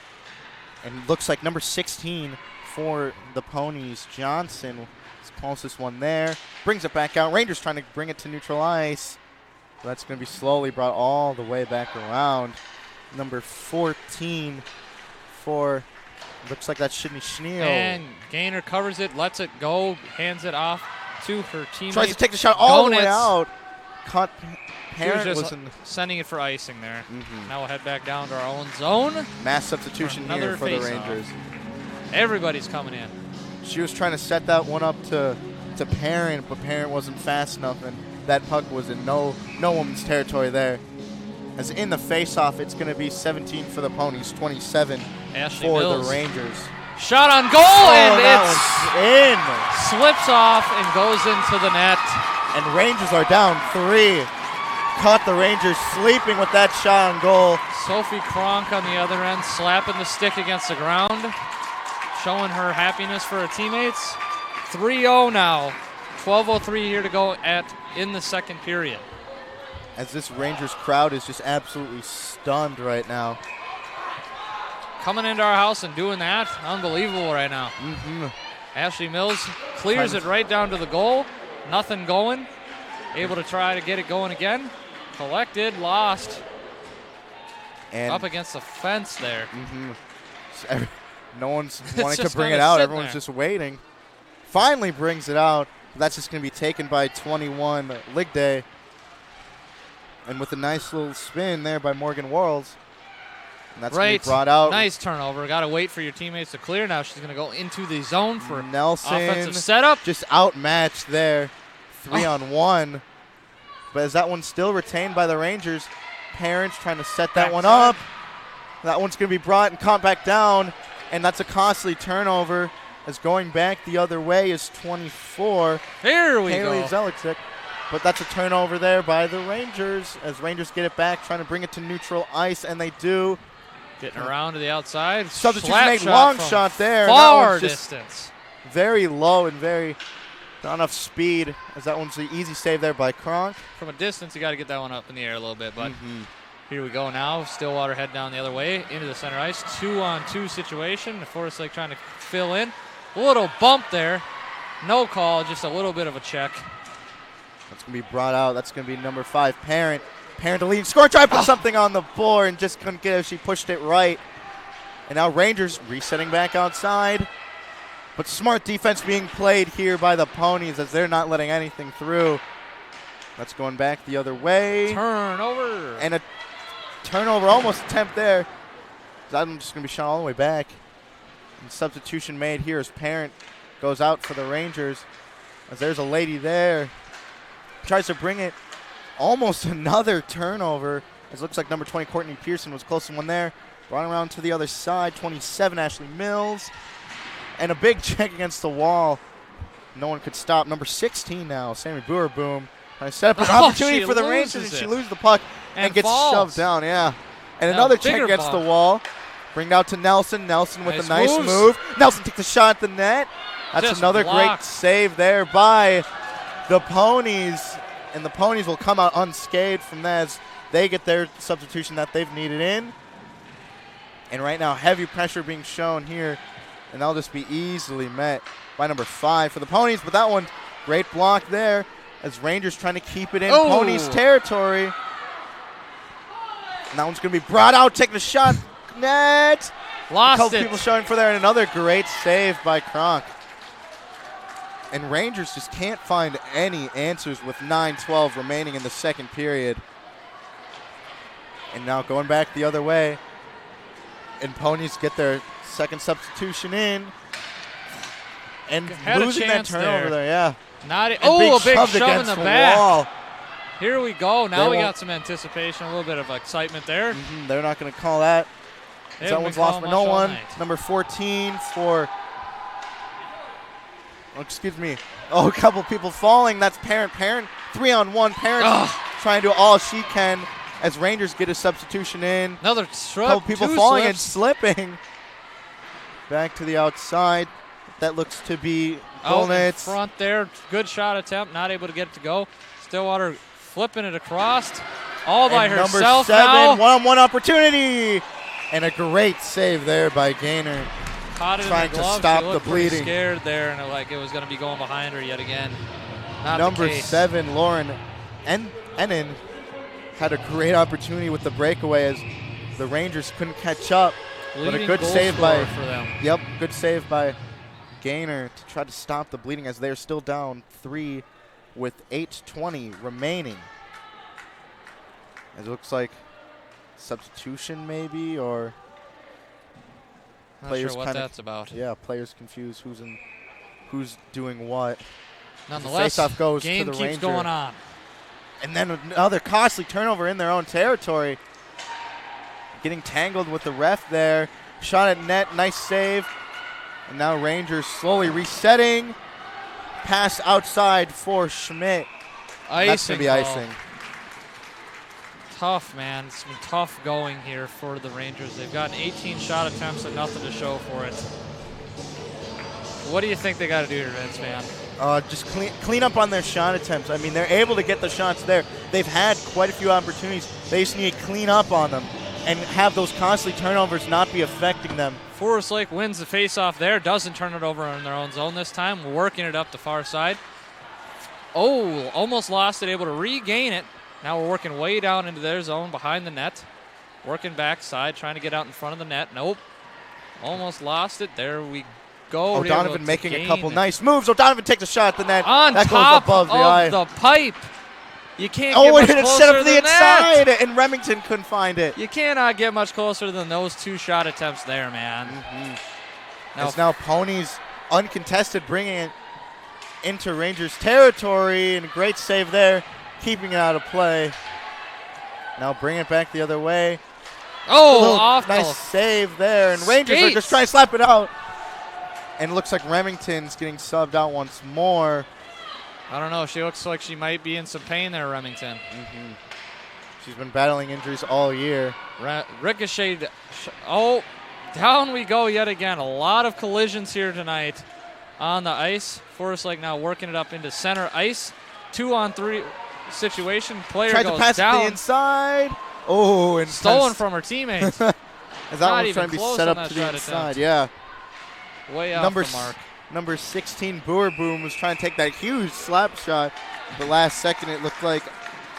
And looks like number 16 for the Ponies, Johnson, is the closest one there. Brings it back out. Rangers trying to bring it to neutral ice. So that's going to be slowly brought all the way back around. Number 14 for, looks like that's Sydney Schneal. And Gaynor covers it, lets it go, hands it off to her teammate. Tries to take the shot all the way out. Caught Parent was sending it for icing there. Now we'll head back down to our own zone. Mass substitution here for the Rangers. Everybody's coming in. She was trying to set that one up to Parent, but Parent wasn't fast enough, and that puck was in no woman's territory there. As in the face-off, it's going to be 17 for the Ponies, 27 Ashley for Mills. the Rangers. Shot on goal, and it's in. Slips off and goes into the net. And Rangers are down 3. Caught the Rangers sleeping with that shot on goal. Sophie Kronk on the other end, slapping the stick against the ground, showing her happiness for her teammates. 3-0 now. 12:03 here to go in the second period. As this Rangers crowd is just absolutely stunned right now. Coming into our house and doing that, unbelievable right now. Ashley Mills clears it right down to the goal. Nothing going. Able to try to get it going again. Collected, lost. And up against the fence there. No one's wanting to bring it out. Everyone's just waiting. finally brings it out. That's just going to be taken by 21 Ligday. And with a nice little spin there by Morgan Worrells. And that's going to be brought out. Nice turnover. Got to wait for your teammates to clear. Now she's going to go into the zone for Nelson. Offensive setup. Just outmatched there. 3-on-1. But is that one still retained by the Rangers? Parents trying to set that one up. That one's going to be brought and caught back down. And that's a costly turnover. As going back the other way is 24. Here we Haley go. Zelichik. But that's a turnover there by the Rangers as Rangers get it back, trying to bring it to neutral ice, and they do. Getting around to the outside. Substitution made, long shot there. Far distance. Very low and very not enough speed, as that one's the easy save there by Kronk. From a distance, you got to get that one up in the air a little bit, but here we go now. Stillwater head down the other way into the center ice. 2-on-2 situation. Forest Lake trying to fill in. A little bump there. No call, just a little bit of a check. That's going to be brought out. That's going to be number 5, Parent. Parent to lead. Score, try to put something on the board and just couldn't get it. She pushed it right. And now Rangers resetting back outside. But smart defense being played here by the Ponies as they're not letting anything through. That's going back the other way. Turnover. And a turnover almost attempt there. I'm just going to be shot all the way back. And substitution made here as Parent goes out for the Rangers. As there's a lady there. Tries to bring it. Almost another turnover. As it looks like number 20, Courtney Pearson, was close to one there. Brought around to the other side. 27, Ashley Mills. And a big check against the wall. No one could stop. Number 16 now, Sammy Boerboom. Trying to set up an opportunity for the Rangers, and she loses the puck and gets shoved down. Yeah. And another check against the wall. Bring it out to Nelson. Nelson with a nice move. Nelson takes a shot at the net. That's just another great save there by the Ponies. And the Ponies will come out unscathed from that as they get their substitution that they've needed in. And right now, heavy pressure being shown here. And that'll just be easily met by number 5 for the Ponies. But that one, great block there as Rangers trying to keep it in Ponies territory. And that one's going to be brought out, taking a shot. Net. Lost a couple it. People showing for there, and another great save by Kronk. And Rangers just can't find any answers with 9:12 remaining in the second period. And now going back the other way. And Ponies get their second substitution in. And losing that turnover there, yeah. A big shove in the back. Wall. Here we go. Now we got some anticipation, a little bit of excitement there. They're not going to call that. That one's lost for no one. Number 14 for, a couple people falling. That's Parent. 3-on-1. Parent trying to do all she can as Rangers get a substitution in. Another slip. Couple people falling and slipping. Back to the outside. That looks to be out in front there. Good shot attempt. Not able to get it to go. Stillwater flipping it across. All by herself number 7, now. One-on-one opportunity. And a great save there by Gaynor. Caught it trying in the glove. to stop she the looked bleeding. Scared there, and it was going to be going behind her yet again. Not number the case. 7, Lauren Ennen, had a great opportunity with the breakaway as the Rangers couldn't catch up. But a good save by for them. Yep, good save by Gaynor to try to stop the bleeding as they're still down 3 with 8:20 remaining. As it looks like substitution maybe, or not players sure what that's about. Yeah, players confused who's doing what. Nonetheless, the faceoff goes game to the keeps Ranger. going on. And then another costly turnover in their own territory. Getting tangled with the ref there. Shot at net, nice save. And now Rangers slowly resetting. Pass outside for Schmidt. That's going to be icing. Tough, man. It's been tough going here for the Rangers. They've gotten 18 shot attempts and nothing to show for it. What do you think they got to do to Vince, man? Just clean up on their shot attempts. I mean, they're able to get the shots there. They've had quite a few opportunities. They just need to clean up on them and have those costly turnovers not be affecting them. Forest Lake wins the faceoff there. Doesn't turn it over in their own zone this time. Working it up the far side. Oh, almost lost it. Able to regain it. Now we're working way down into their zone behind the net. Working backside, trying to get out in front of the net. Nope. Almost lost it. There we go. O'Donovan making a couple nice moves. O'Donovan takes a shot at the net. On that top goes above the eye. of the pipe. You can't Oh, get and much it set up closer to the than that. inside, and Remington couldn't find it. You cannot get much closer than those 2 shot attempts there, man. Now Ponies uncontested, bringing it into Rangers territory, and a great save there, keeping it out of play. Now bring it back the other way. Oh, off nice save there, and Rangers skates. are just trying to slap it out. And it looks like Remington's getting subbed out once more. I don't know. She looks like she might be in some pain there, Remington. She's been battling injuries all year. Ricocheted. Oh, down we go yet again. A lot of collisions here tonight on the ice. Forest Lake now working it up into center ice. 2-on-3 situation. Player Tried goes to pass down. it to the inside. Oh, and stolen from her teammates. as that one's trying to be set up to the inside. Yeah. Way off the mark. Number 16, Boer Boom, was trying to take that huge slap shot. The last second, it looked like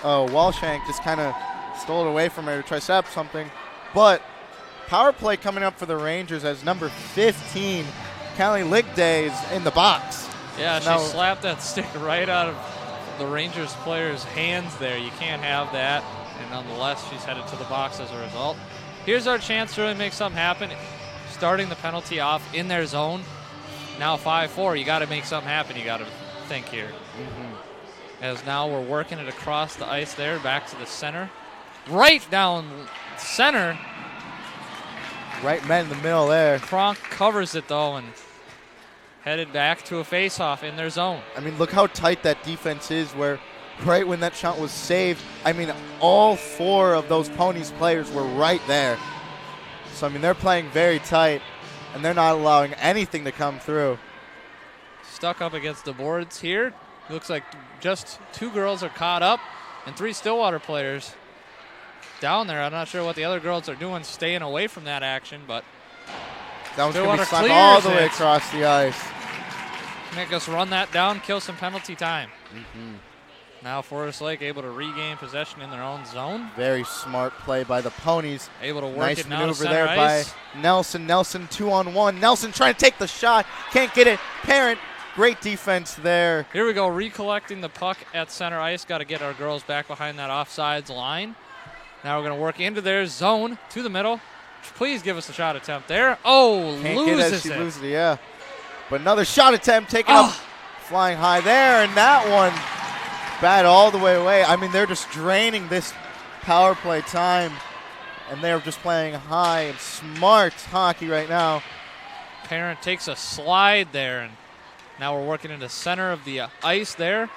Walshank just kind of stole it away from her to try to set up something. But power play coming up for the Rangers as number 15, Callie Ligday, is in the box. Yeah, she slapped that stick right out of the Rangers player's hands there. You can't have that. And nonetheless, she's headed to the box as a result. Here's our chance to really make something happen. Starting the penalty off in their zone. Now 5-4. You got to make something happen. You got to think here. As now we're working it across the ice there, back to the center. Right down center. Right man in the middle there. Kronk covers it, though, and headed back to a face-off in their zone. I mean, look how tight that defense is, where right when that shot was saved, I mean, all 4 of those Ponies players were right there. So, I mean, they're playing very tight, and they're not allowing anything to come through. Stuck up against the boards here. Looks like just 2 girls are caught up, and 3 Stillwater players down there. I'm not sure what the other girls are doing, staying away from that action, but that one's going to be slapped all the way it. across the ice. Make us run that down, kill some penalty time. Now Forest Lake able to regain possession in their own zone. Very smart play by the Ponies. Able to work nice it now maneuver to there ice. by Nelson. Nelson 2-on-1. Nelson trying to take the shot. Can't get it. Parent, great defense there. Here we go, recollecting the puck at center ice. Got to get our girls back behind that offsides line. Now we're going to work into their zone to the middle. Please give us a shot attempt there. Oh, Can't loses get it. She it. loses it, yeah. But another shot attempt taken up, flying high there, and that one bad all the way away. I mean, they're just draining this power play time, and they're just playing high and smart hockey right now. Parent takes a slide there, and now we're working in the center of the ice there.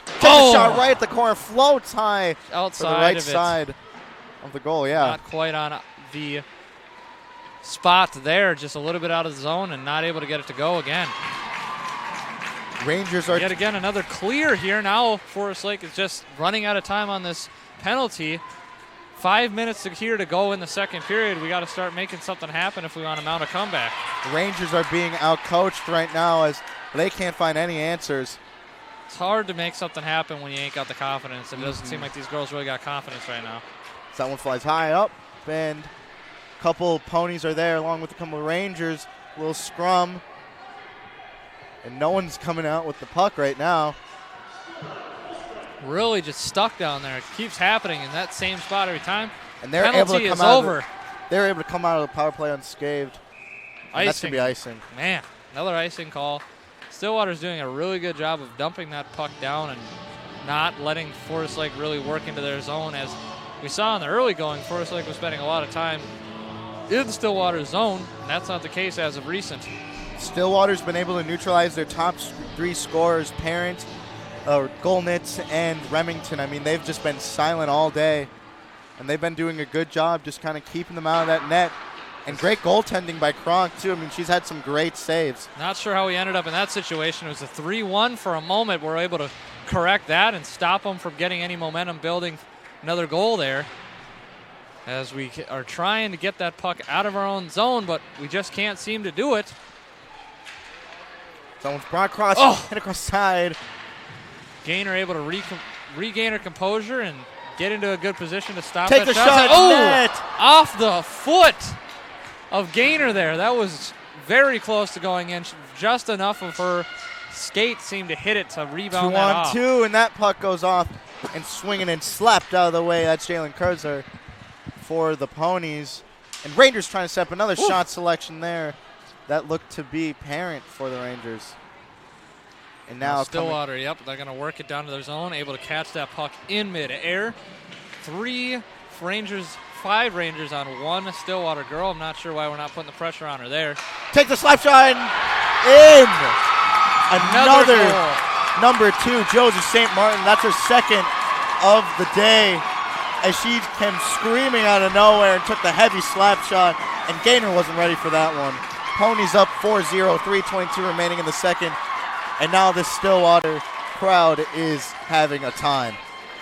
Takes a shot right at the corner, floats high outside for the right of it. side of the goal, yeah. Not quite on the spot there, just a little bit out of the zone and not able to get it to go again. Rangers are yet again another clear here. Now Forest Lake is just running out of time on this penalty. 5 minutes here to go in the second period. We got to start making something happen if we want to mount a comeback. The Rangers are being outcoached right now as they can't find any answers. It's hard to make something happen when you ain't got the confidence. It doesn't seem like these girls really got confidence right now. So that one flies high up, and a couple Ponies are there along with a couple of Rangers. A little scrum. And no one's coming out with the puck right now. Really just stuck down there. It keeps happening in that same spot every time. And they're penalty able to come is out over. They're able to come out of the power play unscathed. And that's going to be icing. Man, another icing call. Stillwater's doing a really good job of dumping that puck down and not letting Forest Lake really work into their zone. As we saw in the early going, Forest Lake was spending a lot of time in Stillwater's zone, and that's not the case as of recent. Stillwater's been able to neutralize their top 3 scorers, Parent, Golnitz, and Remington. I mean, they've just been silent all day, and they've been doing a good job just kind of keeping them out of that net. And great goaltending by Kronk, too. I mean, she's had some great saves. Not sure how we ended up in that situation. It was a 3-1 for a moment. We're able to correct that and stop them from getting any momentum building another goal there. As we are trying to get that puck out of our own zone, but we just can't seem to do it. Someone's brought across, hit across side. Gainer able to regain her composure and get into a good position to stop Take that the shot. Oh, Net. off the foot of Gainer there. That was very close to going in. Just enough of her skate seemed to hit it to rebound that off. 2-on-2, and that puck goes off and swinging and slapped out of the way. That's Jalen Kurzer for the Ponies. And Rangers trying to set up another shot selection there. That looked to be parent for the Rangers. And now Stillwater, yep, they're going to work it down to their zone, able to catch that puck in midair. 3 Rangers, 5 Rangers on 1 Stillwater girl. I'm not sure why we're not putting the pressure on her there. Take the slap shot and in. Another goal. Number 2, Josie St. Martin. That's her second of the day as she came screaming out of nowhere and took the heavy slap shot, and Gaynor wasn't ready for that one. Ponies up 4-0, 3:22 remaining in the second. And now this Stillwater crowd is having a time.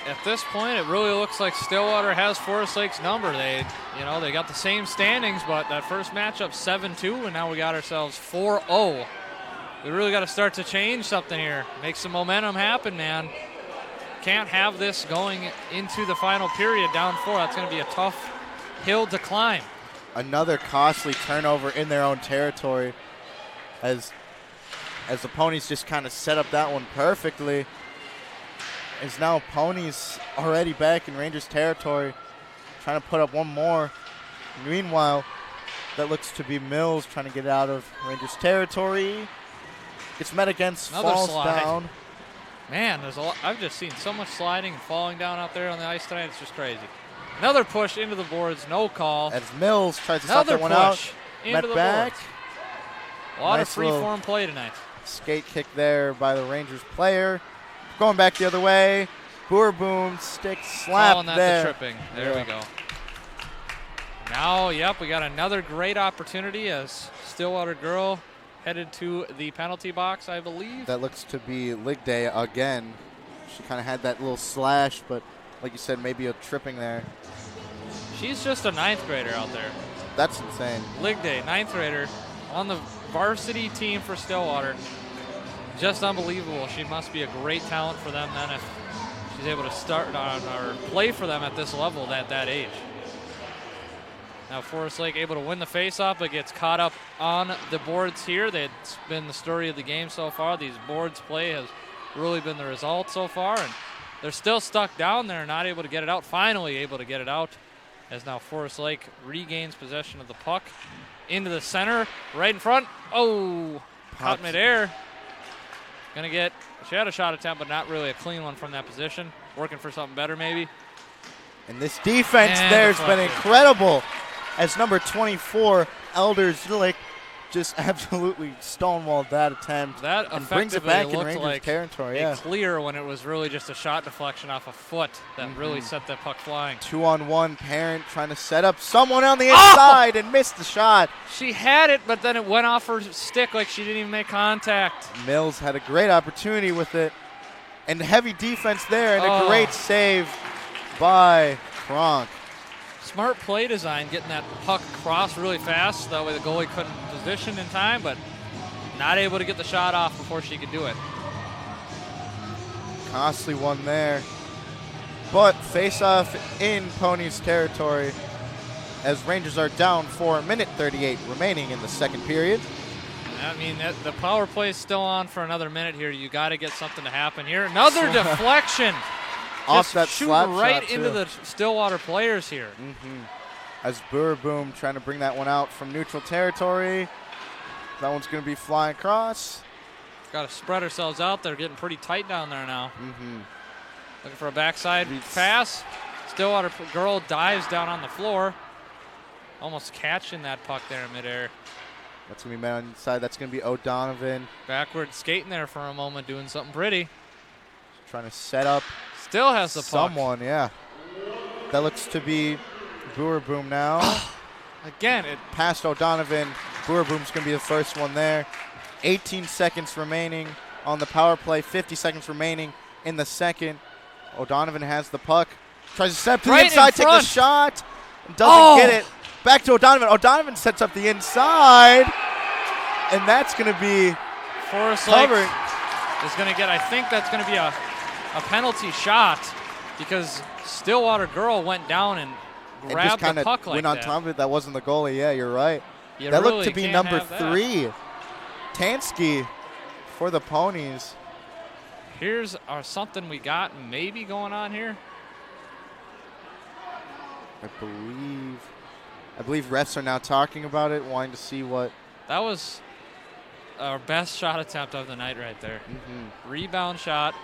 At this point, it really looks like Stillwater has Forest Lake's number. They got the same standings, but that first matchup 7-2, and now we got ourselves 4-0. We really got to start to change something here. Make some momentum happen, man. Can't have this going into the final period down 4. That's going to be a tough hill to climb. Another costly turnover in their own territory as the Ponies just kind of set up that one perfectly. Is now Ponies already back in Rangers territory, trying to put up one more. Meanwhile, that looks to be Mills trying to get out of Rangers territory. Gets met against, another falls slide down. Man, there's a lot. I've just seen so much sliding and falling down out there on the ice tonight. It's just crazy. Another push into the boards, no call. As Mills tries to stop that one out. Into the back. boards. A lot Nice of free-form play tonight. Skate kick there by the Rangers player. Going back the other way. Boer boom, stick slap Calling that there. the tripping. There we go. Now, yep, we got another great opportunity as Stillwater girl headed to the penalty box, I believe. That looks to be Ligday again. She kind of had that little slash, but like you said, maybe a tripping there. She's just a 9th grader out there. That's insane. Ligday, 9th grader, on the varsity team for Stillwater. Just unbelievable. She must be a great talent for them then if she's able to start on or play for them at this level at that age. Now Forest Lake able to win the faceoff, but gets caught up on the boards here. That's been the story of the game so far. These boards play has really been the result so far, and they're still stuck down there, not able to get it out. Finally able to get it out as now Forest Lake regains possession of the puck into the center, right in front. Oh, caught midair. She had a shot attempt, but not really a clean one from that position. Working for something better maybe. And this defense And there has been deflected. incredible as number 24, Elder Zilic, just absolutely stonewalled that attempt. That and brings it effectively back in looked Rangers like territory. a Yeah. clear when it was really just a shot deflection off a foot that really set that puck flying. 2-on-1 Parent trying to set up someone on the inside and missed the shot. She had it, but then it went off her stick like she didn't even make contact. Mills had a great opportunity with it. And heavy defense there and a great save by Kronk. Smart play design, getting that puck across really fast. That way the goalie couldn't position in time, but not able to get the shot off before she could do it. Costly one there. But face-off in Ponies territory as Rangers are down for a minute 38 remaining in the second period. I mean, the power play is still on for another minute here. You got to get something to happen here. Another deflection. Off Just that shoot slap right shot, into too. the Stillwater players here. As Boer Boom trying to bring that one out from neutral territory. That one's going to be flying across. Got to spread ourselves out. They're getting pretty tight down there now. Looking for a backside pass. Stillwater girl dives down on the floor. Almost catching that puck there in midair. That's going to be man on the side. That's going to be O'Donovan. Backward skating there for a moment, doing something pretty. Trying to set up Still has the puck. someone, yeah. That looks to be Boer Boom now. Again, it Past O'Donovan. Boer Boom's going to be the first one there. 18 seconds remaining on the power play. 50 seconds remaining in the second. O'Donovan has the puck. Tries to step to Right the inside, in take the front. shot. Doesn't get it. Back to O'Donovan. O'Donovan sets up the inside. And that's going to be Forest Lake covered. is going to get, I think that's going to be a penalty shot because Stillwater girl went down and And just grabbed kind the of puck like went on that. top of it. That wasn't the goalie. Yeah, you're right. That looked to be number 3. Tansky for the Ponies. Here's something we got maybe going on here. I believe refs are now talking about it, wanting to see what. That was our best shot attempt of the night right there. Mm-hmm. Rebound shot,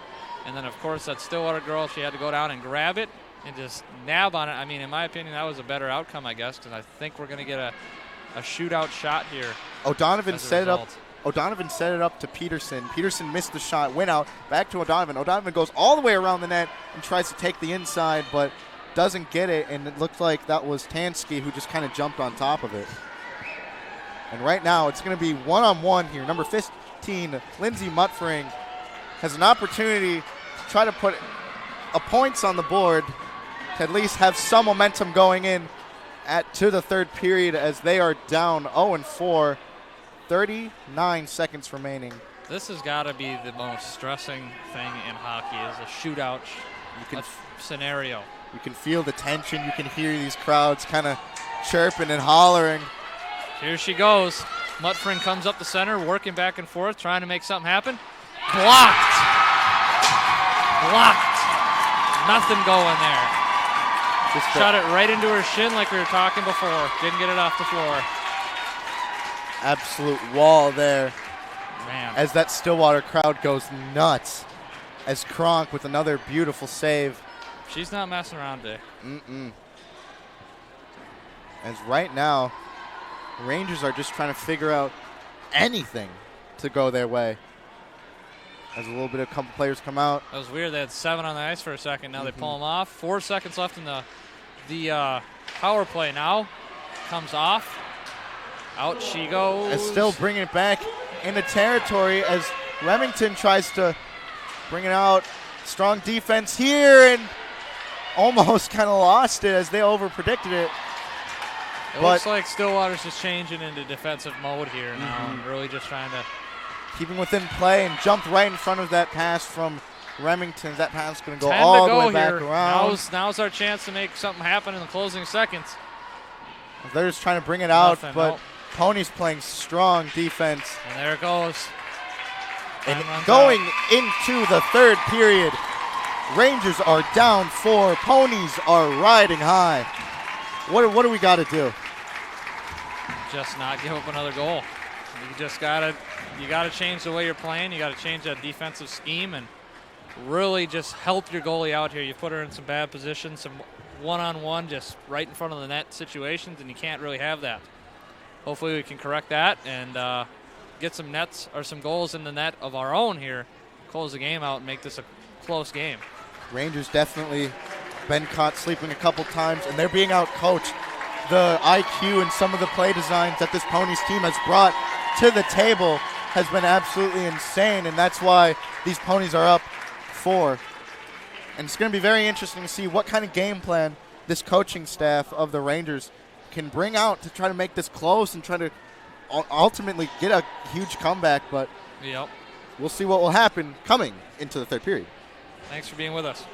and then of course that Stillwater girl, she had to go down and grab it and just nab on it. I mean, in my opinion, that was a better outcome, I guess, because I think we're going to get a shootout shot here. O'Donovan set it up. O'Donovan set it up to Peterson. Peterson missed the shot, went out, back to O'Donovan. O'Donovan goes all the way around the net and tries to take the inside, but doesn't get it, and it looked like that was Tansky who just kind of jumped on top of it. And right now it's going to be one-on-one here. Number 15, Lindsay Mutfring, has an opportunity to try to put points on the board to at least have some momentum going in to the third period as they are down 0-4. 39 seconds remaining. This has got to be the most stressing thing in hockey is a shootout scenario. You can feel the tension. You can hear these crowds kind of chirping and hollering. Here she goes. Mutfring comes up the center, working back and forth, trying to make something happen. Blocked. Nothing going there. Just shot it right into her shin like we were talking before. Didn't get it off the floor. Absolute wall there. Man. As that Stillwater crowd goes nuts. As Kronk with another beautiful save. She's not messing around today. As right now, Rangers are just trying to figure out anything to go their way. As a couple players come out. That was weird. They had 7 on the ice for a second. Now they pull them off. 4 seconds left in the power play now. Comes off. Out she goes. And still bringing it back into territory as Remington tries to bring it out. Strong defense here and almost kind of lost it as they over-predicted it. It looks like Stillwater's just changing into defensive mode here now and really just trying to. Keeping within play and jumped right in front of that pass from Remington. That pass is going to go all the way back around. Now's our chance to make something happen in the closing seconds. They're just trying to bring it out, but Ponies playing strong defense. And there it goes. And going into the third period, Rangers are down 4. Ponies are riding high. What do we got to do? Just not give up another goal. You gotta change the way you're playing. You gotta change that defensive scheme and really just help your goalie out here. You put her in some bad positions, some one-on-one, just right in front of the net situations, and you can't really have that. Hopefully we can correct that and get some nets or some goals in the net of our own here, close the game out and make this a close game. Rangers definitely been caught sleeping a couple times, and they're being out-coached. The IQ and some of the play designs that this Ponies team has brought to the table has been absolutely insane, and that's why these Ponies are up 4. And it's going to be very interesting to see what kind of game plan this coaching staff of the Rangers can bring out to try to make this close and try to ultimately get a huge comeback. But we'll see what will happen coming into the third period. Thanks for being with us.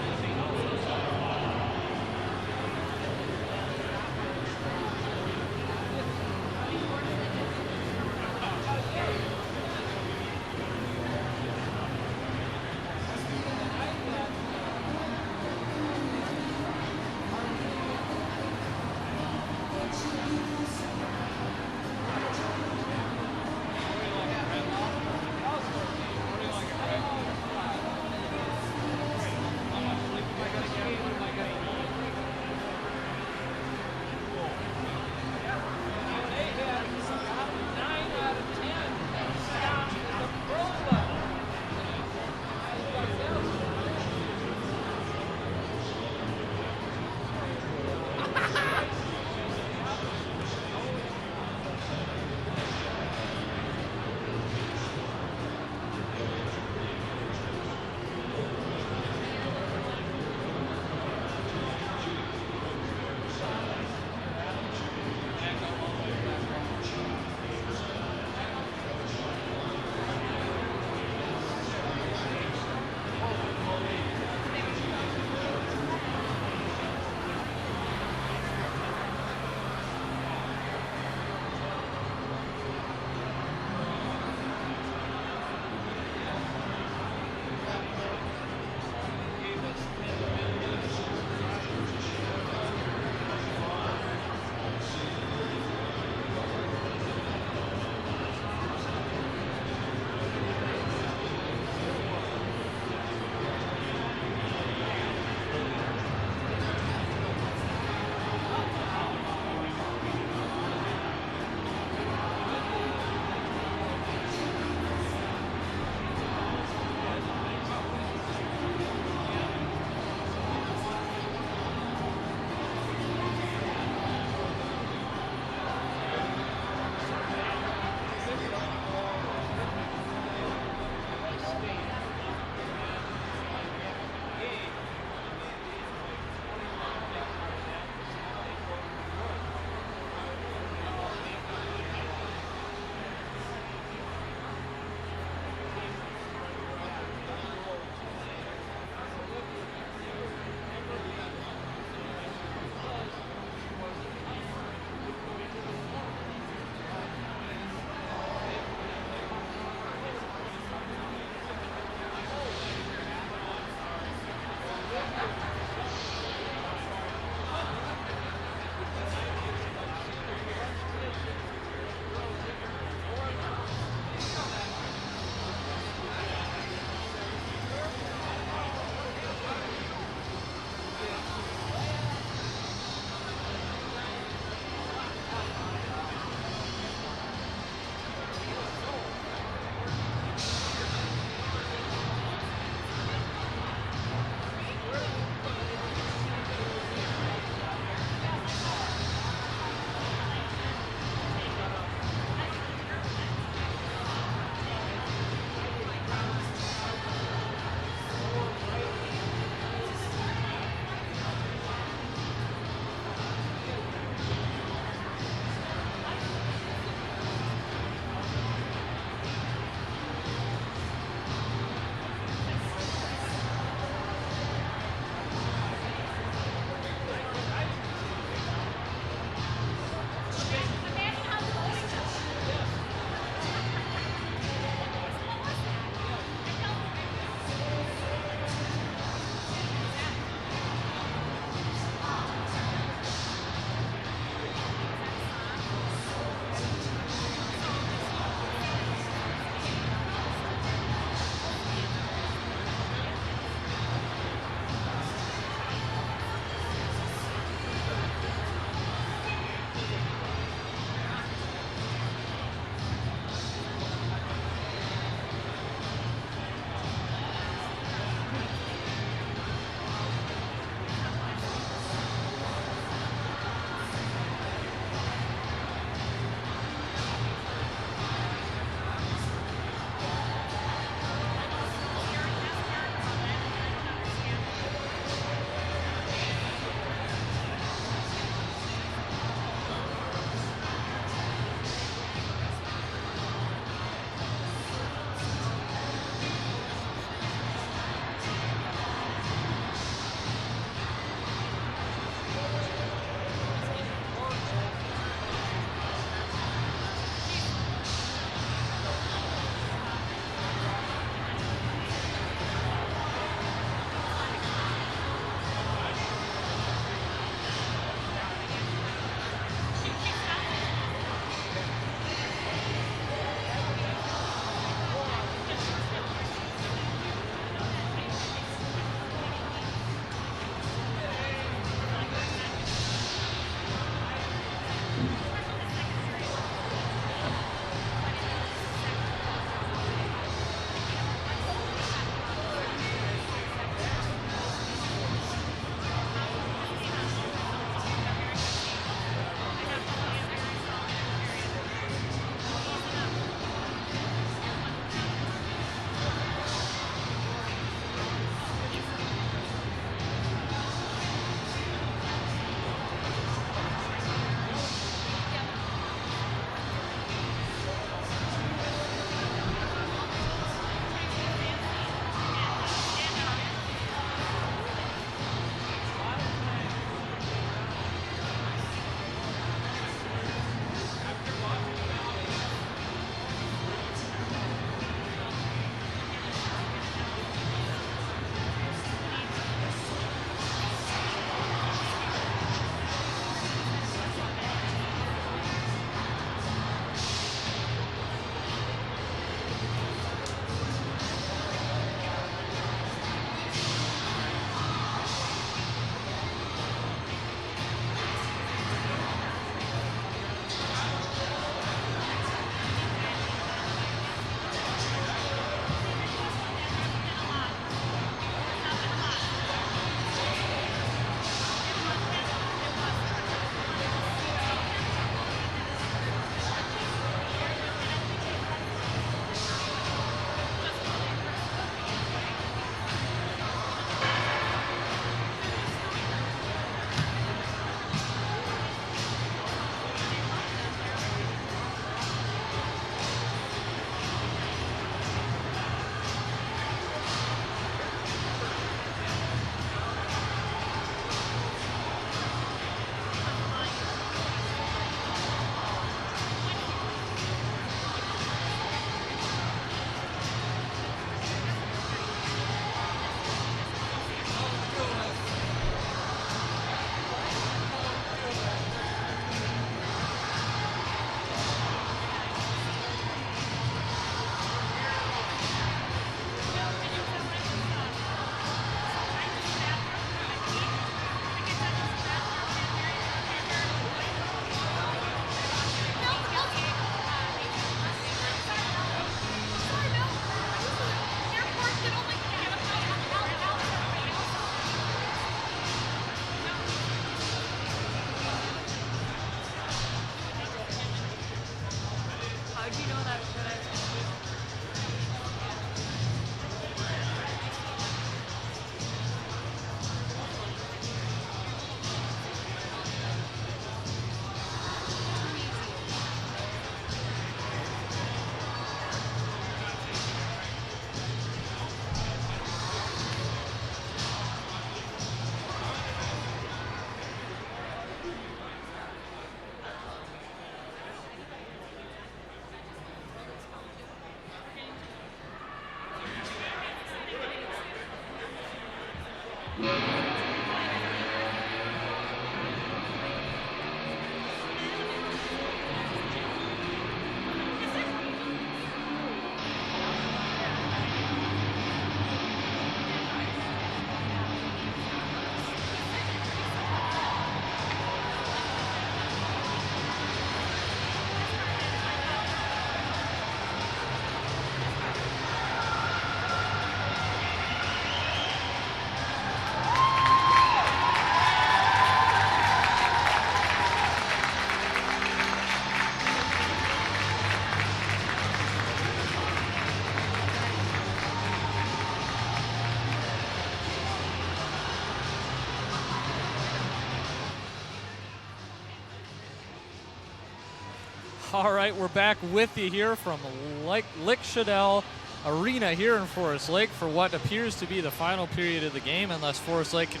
All right, we're back with you here from Lick Shadell Arena here in Forest Lake for what appears to be the final period of the game, unless Forest Lake can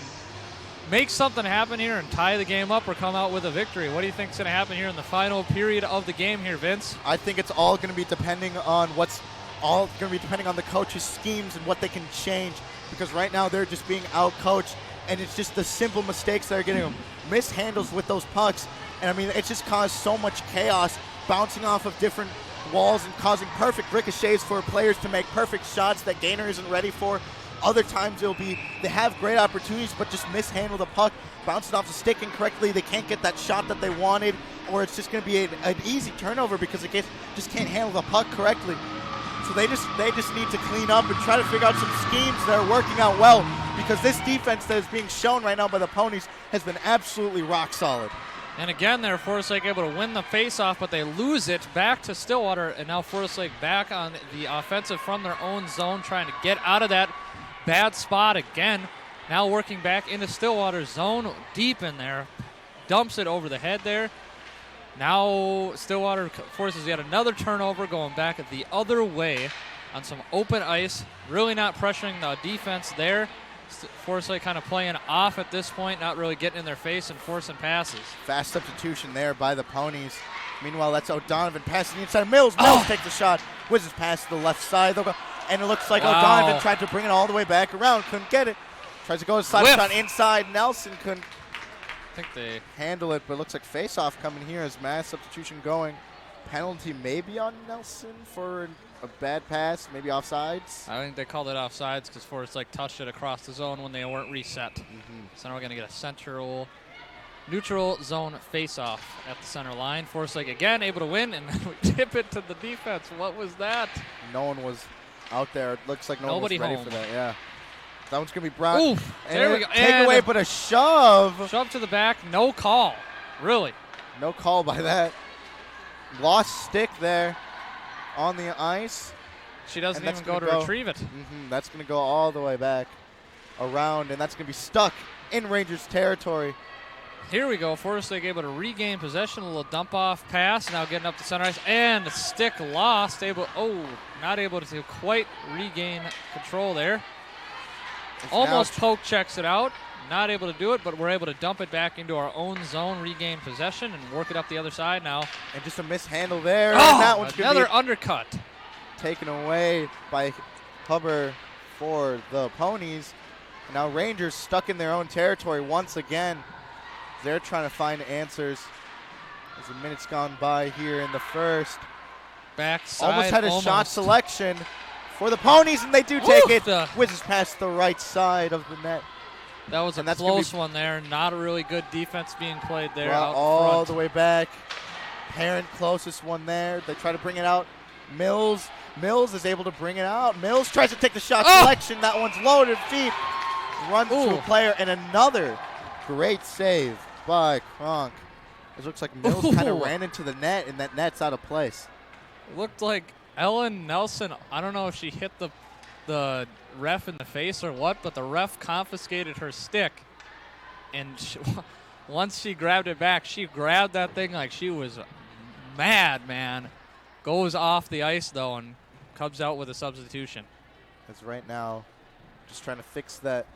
make something happen here and tie the game up or come out with a victory. What do you think is going to happen here in the final period of the game here, Vince? I think it's all going to be depending on the coach's schemes and what they can change, because right now they're just being out-coached, and it's just the simple mistakes that are getting them. Mishandles with those pucks, and I mean, it's just caused so much chaos, bouncing off of different walls and causing perfect ricochets for players to make perfect shots that Gaynor isn't ready for. Other times they have great opportunities but just mishandle the puck, bouncing off the stick incorrectly. They can't get that shot that they wanted, or it's just going to be an easy turnover because it just can't handle the puck correctly. So they just need to clean up and try to figure out some schemes that are working out well, because this defense that is being shown right now by the Ponies has been absolutely rock solid. And again, they're Forest Lake able to win the faceoff, but they lose it back to Stillwater, and now Forest Lake back on the offensive from their own zone, trying to get out of that bad spot again. Now working back into Stillwater's zone, deep in there, dumps it over the head there. Now Stillwater forces yet another turnover, going back the other way on some open ice, really not pressuring the defense there. Forest Lake kind of playing off at this point, not really getting in their face and forcing passes. Fast substitution there by the Ponies. Meanwhile, that's O'Donovan passing the inside. Mills takes the shot. Whizzes past the left side. And it looks like O'Donovan tried to bring it all the way back around. Couldn't get it. Tries to go slide shot inside. Nelson couldn't handle it, but it looks like face-off coming here as mass substitution going. Penalty maybe on Nelson for a bad pass, maybe offsides. I think they called it offsides because Forest Lake touched it across the zone when they weren't reset. So now we're going to get a neutral zone face-off at the center line. Forest Lake again able to win, and then we tip it to the defense. What was that? No one was out there. It looks like nobody one was ready home for that. Yeah, that one's going to be brought. Oof, there we go. Take away, but a shove. Shove to the back. No call. Really. No call by that. Lost stick there on the ice. She doesn't even go to retrieve it. That's going to go all the way back around, and that's going to be stuck in Rangers territory. Here we go. Forest Lake able to regain possession. A little dump-off pass. Now getting up to center ice. And the stick lost. Not able to quite regain control there. Almost poke checks it out. Not able to do it, but we're able to dump it back into our own zone, regain possession, and work it up the other side now. And just a mishandle there. Oh, and that one's another undercut. Taken away by Hubbard for the Ponies. And now Rangers stuck in their own territory once again. They're trying to find answers as the minutes gone by here in the first. Backside. Almost had a shot selection for the Ponies, and they do take it. Whizzes past the right side of the net. That was a close one there. Not a really good defense being played there. All the way back. Parent closest one there. They try to bring it out. Mills is able to bring it out. Mills tries to take the shot selection. That one's loaded deep. Runs to a player, and another great save by Kronk. It looks like Mills kind of ran into the net, and that net's out of place. looked like Ellen Nelson, I don't know if she hit the ref in the face or what, but the ref confiscated her stick. And once she grabbed it back, she grabbed that thing like she was mad, man. Goes off the ice, though, and comes out with a substitution. Because right now, just trying to fix that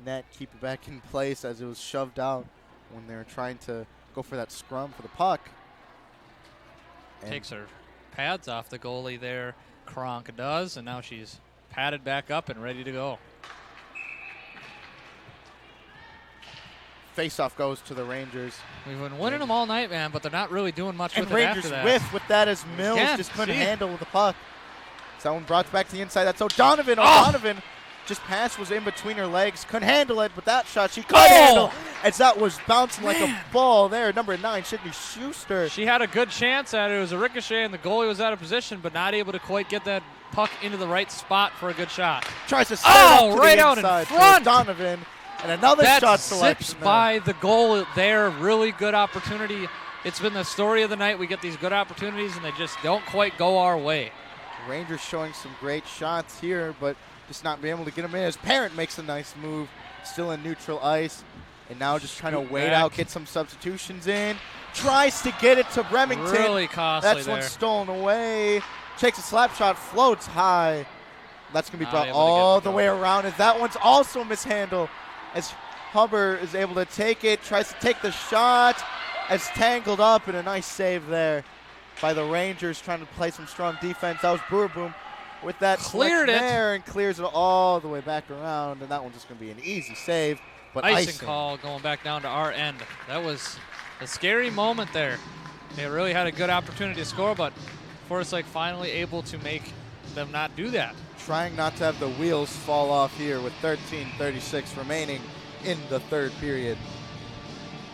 net, keep it back in place as it was shoved out when they were trying to go for that scrum for the puck. And takes her pads off the goalie there, Kronk does, and now she's padded back up and ready to go. Face-off goes to the Rangers. We've been winning them all night, man, but they're not really doing much And with it after Rangers that. whiff with that as Mills Again, just couldn't see? handle the puck. Someone brought back to the inside. That's O'Donovan. O'Donovan just pass was in between her legs. Couldn't handle it, but that shot she could handle as that was bouncing like a ball there. Number 9, Sydney Schuster. She had a good chance at it. It was a ricochet, and the goalie was out of position, but not able to quite get that puck into the right spot for a good shot. Tries to set it up to right the out in inside front. to O'Donovan. And another That shot zips selection there. by the goal there. Really good opportunity. It's been the story of the night. We get these good opportunities, and they just don't quite go our way. Rangers showing some great shots here, but just not being able to get them in. As Parent makes a nice move, still in neutral ice, and now just trying to wait out, get some substitutions in. Tries to get it to Remington. Really costly That's there. one stolen away. Takes a slap shot, floats high. That's going to be Not brought able to all get the the way around. As that one's also mishandled. As Hubbard is able to take it, tries to take the shot. As tangled up, and a nice save there by the Rangers trying to play some strong defense. That was Boom with that Cleared it there and clears it all the way back around. And that one's just going to be an easy save. But icing call going back down to our end. That was a scary moment there. They really had a good opportunity to score, but Forest Lake finally able to make them not do that. Trying not to have the wheels fall off here with 13:36 remaining in the third period.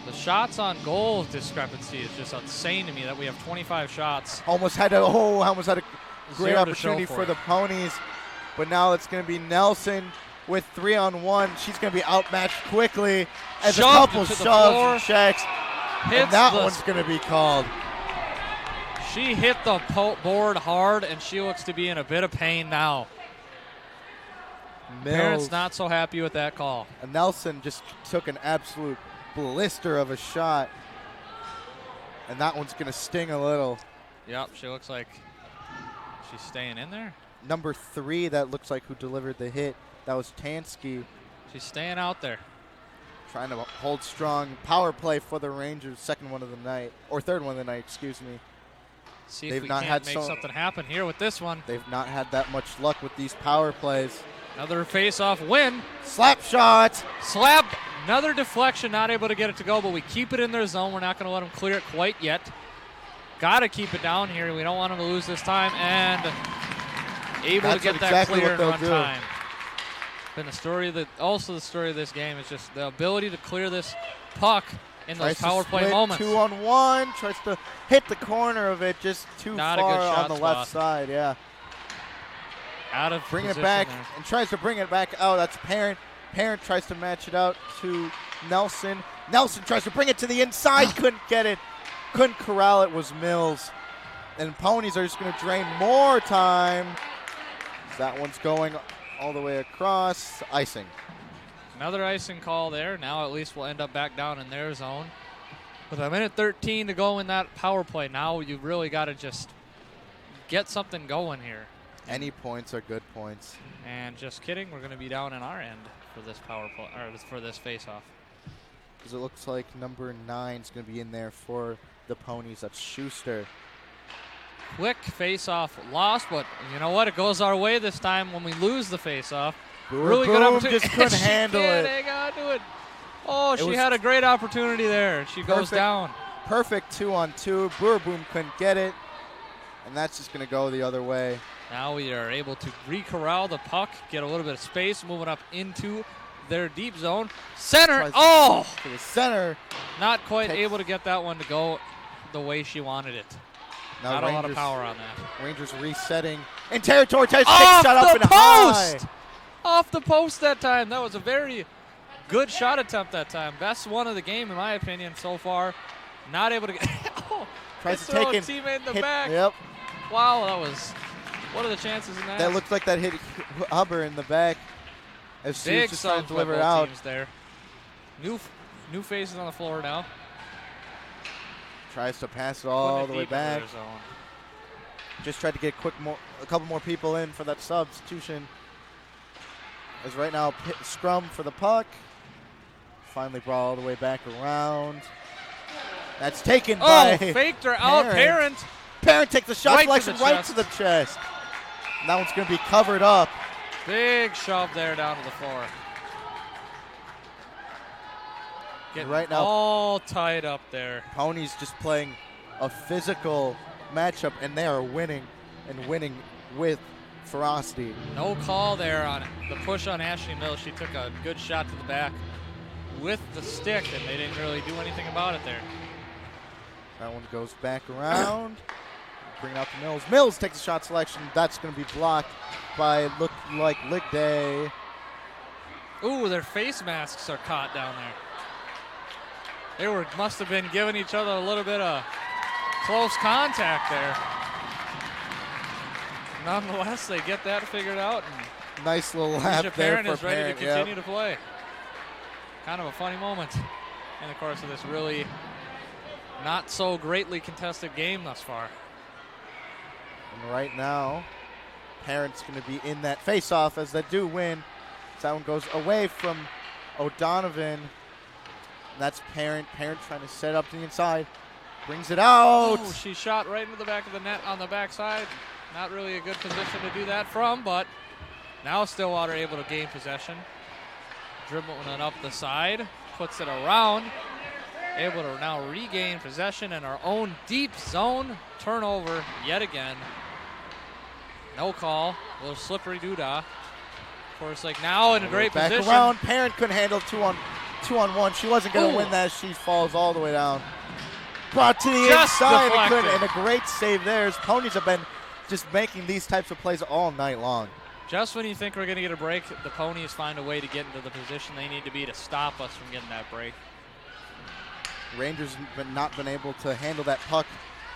The shots on goal discrepancy is just insane to me that we have 25 shots. Almost had a great Zero to show opportunity for it. the Ponies, but now it's going to be Nelson with 3-on-1. She's going to be outmatched quickly as Shoved a couple to the shoves floor. and checks, Hits and that the- one's going to be called. She hit the board hard, and she looks to be in a bit of pain now. Parents not so happy with that call. And Nelson just took an absolute blister of a shot, and that one's going to sting a little. Yep, she looks like she's staying in there. Number 3, that looks like who delivered the hit. That was Tansky. She's staying out there. Trying to hold strong. Power play for the Rangers, second one of the night, or third one of the night, excuse me. See They've if we not can't had make something happen here with this one. They've not had that much luck with these power plays. Another face-off win. Slap shot. Slap. Another deflection, not able to get it to go, but we keep it in their zone. We're not going to let them clear it quite yet. Got to keep it down here. We don't want them to lose this time, and able to get that exactly clear what they'll on do. time. Been the story of the story of this game is just the ability to clear this puck in those Tries to power play split moments. 2-on-1. Tries to hit the corner of it, just too Not a far good shot on the spot. left side. Yeah. Out of Bringing it position back there. and tries to bring it back. Oh, that's Parent. Parent tries to match it out to Nelson. Nelson tries to bring it to the inside. Couldn't get it. Couldn't corral it. Was Mills. And Ponies are just going to drain more time. That one's going all the way across. Icing. Another icing call there. Now at least we'll end up back down in their zone. With a minute 13 to go in that power play, now you really got to just get something going here. Any points are good points. And just kidding, we're going to be down in our end for this power play, or for this face-off. Because it looks like number 9 is going to be in there for the Ponies. That's Schuster. Quick face-off lost, but you know what? It goes our way this time when we lose the face-off. Really good opportunity. Just couldn't She handle can't it. hang on to it. Oh, It she was had a great opportunity there. She goes perfect. down. Perfect 2-on-2. Brewer Boom couldn't get it. And that's just going to go the other way. Now we are able to re-corral the puck, get a little bit of space, moving up into their deep zone. Center. Oh! To the center. Not quite able to get that one to go the way she wanted it. Now Not a lot of power on that. Rangers resetting in territory. Tries to take Off a shot up and the high. post! Off the post that time. That was a very good shot attempt that time. Best one of the game, in my opinion, so far. Not able to get. Oh, Tries to throw take a in. teammate in the hit- back. Yep. Wow, that was. What are the chances in that? That looked like that hit Huber in the back as she was Big just trying to subs by deliver both it out. teams there. New faces on the floor now. Tries to pass it all the way back. Just tried to get a couple more people in for that substitution. As right now, scrum for the puck. Finally brought all the way back around. That's taken by faked her out. Parent. Parent takes the shot selection right chest. to the chest. And that one's going to be covered up. Big shove there down to the floor. Getting right now, all tied up there. Ponies just playing a physical matchup, and they are winning and winning with ferocity. No call there on the push on Ashley Mills. She took a good shot to the back with the stick, and they didn't really do anything about it there. That one goes back around. Bring it out to Mills. Mills takes a shot selection. That's going to be blocked by look like Ligday. Ooh, their face masks are caught down there. They must have been giving each other a little bit of close contact there. Nonetheless, they get that figured out. And nice little lap there Parent for is ready Parent, to continue to play. Kind of a funny moment in the course of this really not so greatly contested game thus far. And right now, Parent's going to be in that face-off as they do win. So that one goes away from O'Donovan. And that's Parent. Parent trying to set up to the inside. Brings it out. Oh, she shot right into the back of the net on the backside. Not really a good position to do that from, but now Stillwater able to gain possession. Dribbling it up the side. Puts it around. Able to now regain possession in our own deep zone. Turnover yet again. No call. A little slippery doodah. Of course, like now in a great back position. Around. Parent couldn't handle two on one. She wasn't going to win that. She falls all the way down. Brought to the inside and a great save there. As Ponies have been just making these types of plays all night long. Just when you think we're going to get a break, the Ponies find a way to get into the position they need to be to stop us from getting that break. Rangers have not been able to handle that puck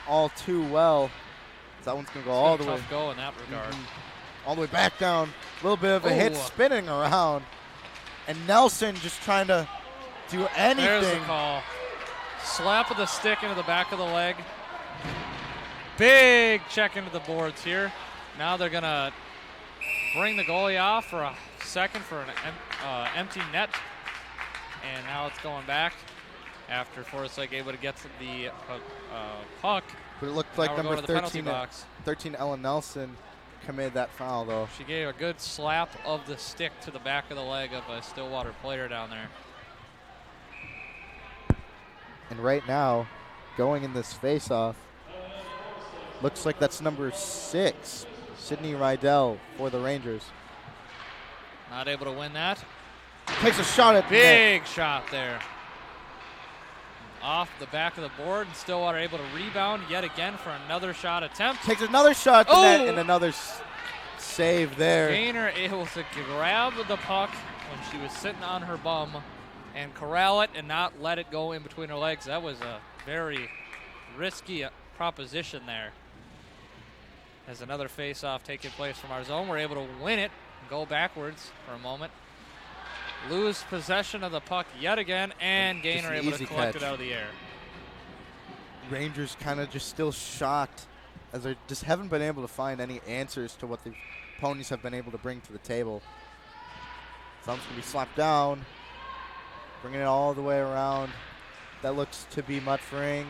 all too well. That one's going to go all the way. Tough go in that regard. All the way back down. A little bit of a hit spinning around. And Nelson just trying to do anything. There's the call. Slap of the stick into the back of the leg. Big check into the boards here. Now they're going to bring the goalie off for a second for an empty net. And now it's going back after Forsyth able to get to the puck. But it looked like number 13, Ellen Nelson committed that foul, though. She gave a good slap of the stick to the back of the leg of a Stillwater player down there. And right now, going in this face-off, looks like that's number 6, Sydney Rydell for the Rangers. Not able to win that. Takes a shot at big shot there. Off the back of the board, and Stillwater able to rebound yet again for another shot attempt. Takes another shot at the net and another save there. Gainer able to grab the puck when she was sitting on her bum and corral it and not let it go in between her legs. That was a very risky proposition there. As another face-off taking place from our zone, we're able to win it and go backwards for a moment. Lose possession of the puck yet again, and Gainer able to collect it out of the air. Rangers kind of just still shocked as they just haven't been able to find any answers to what the Ponies have been able to bring to the table. Thumb's going to be slapped down, bringing it all the way around. That looks to be Mutfring.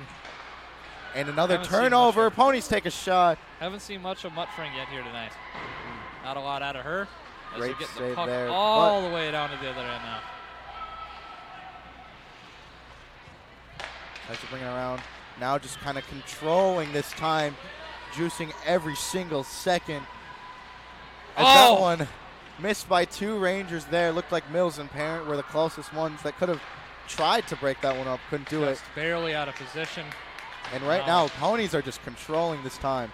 And another turnover. Ponies take a shot. Haven't seen much of Mutfring yet here tonight. Not a lot out of her. Great get save the puck there. All the way down to the other end now. Tries to bring it around. Now just kind of controlling this time, juicing every single second. As that one missed by 2 Rangers there. Looked like Mills and Parent were the closest ones that could have tried to break that one up. Couldn't do it. Barely out of position. And right now, Ponies are just controlling this time.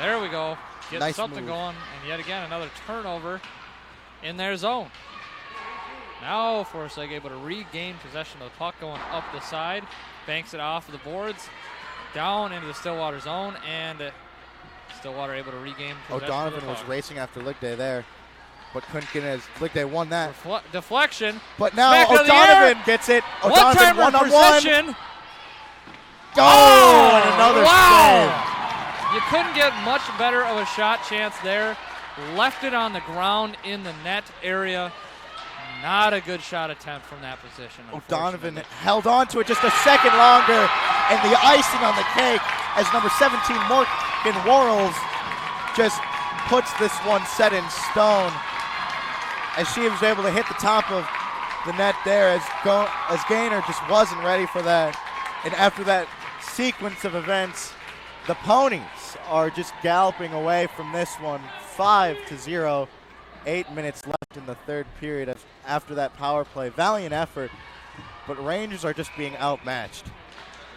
There we go. Getting nice something move. going, and yet again another turnover in their zone. Now Forsyth able to regain possession of the puck going up the side, banks it off of the boards, down into the Stillwater zone, and Stillwater able to regain possession. O'Donovan was racing after Ligday there, but couldn't get it as Ligday won that. Deflection. But now O'Donovan gets it. O'Donovan one-on-one. Oh, and another save. You couldn't get much better of a shot chance there. Left it on the ground in the net area. Not a good shot attempt from that position. O'Donovan held on to it just a second longer, and the icing on the cake as number 17, Morgan Worrells, just puts this one set in stone as she was able to hit the top of the net there as Gaynor just wasn't ready for that. And after that sequence of events, the Ponies are just galloping away from this one, 5-0. 8 minutes left in the third period after that power play. Valiant effort, but Rangers are just being outmatched.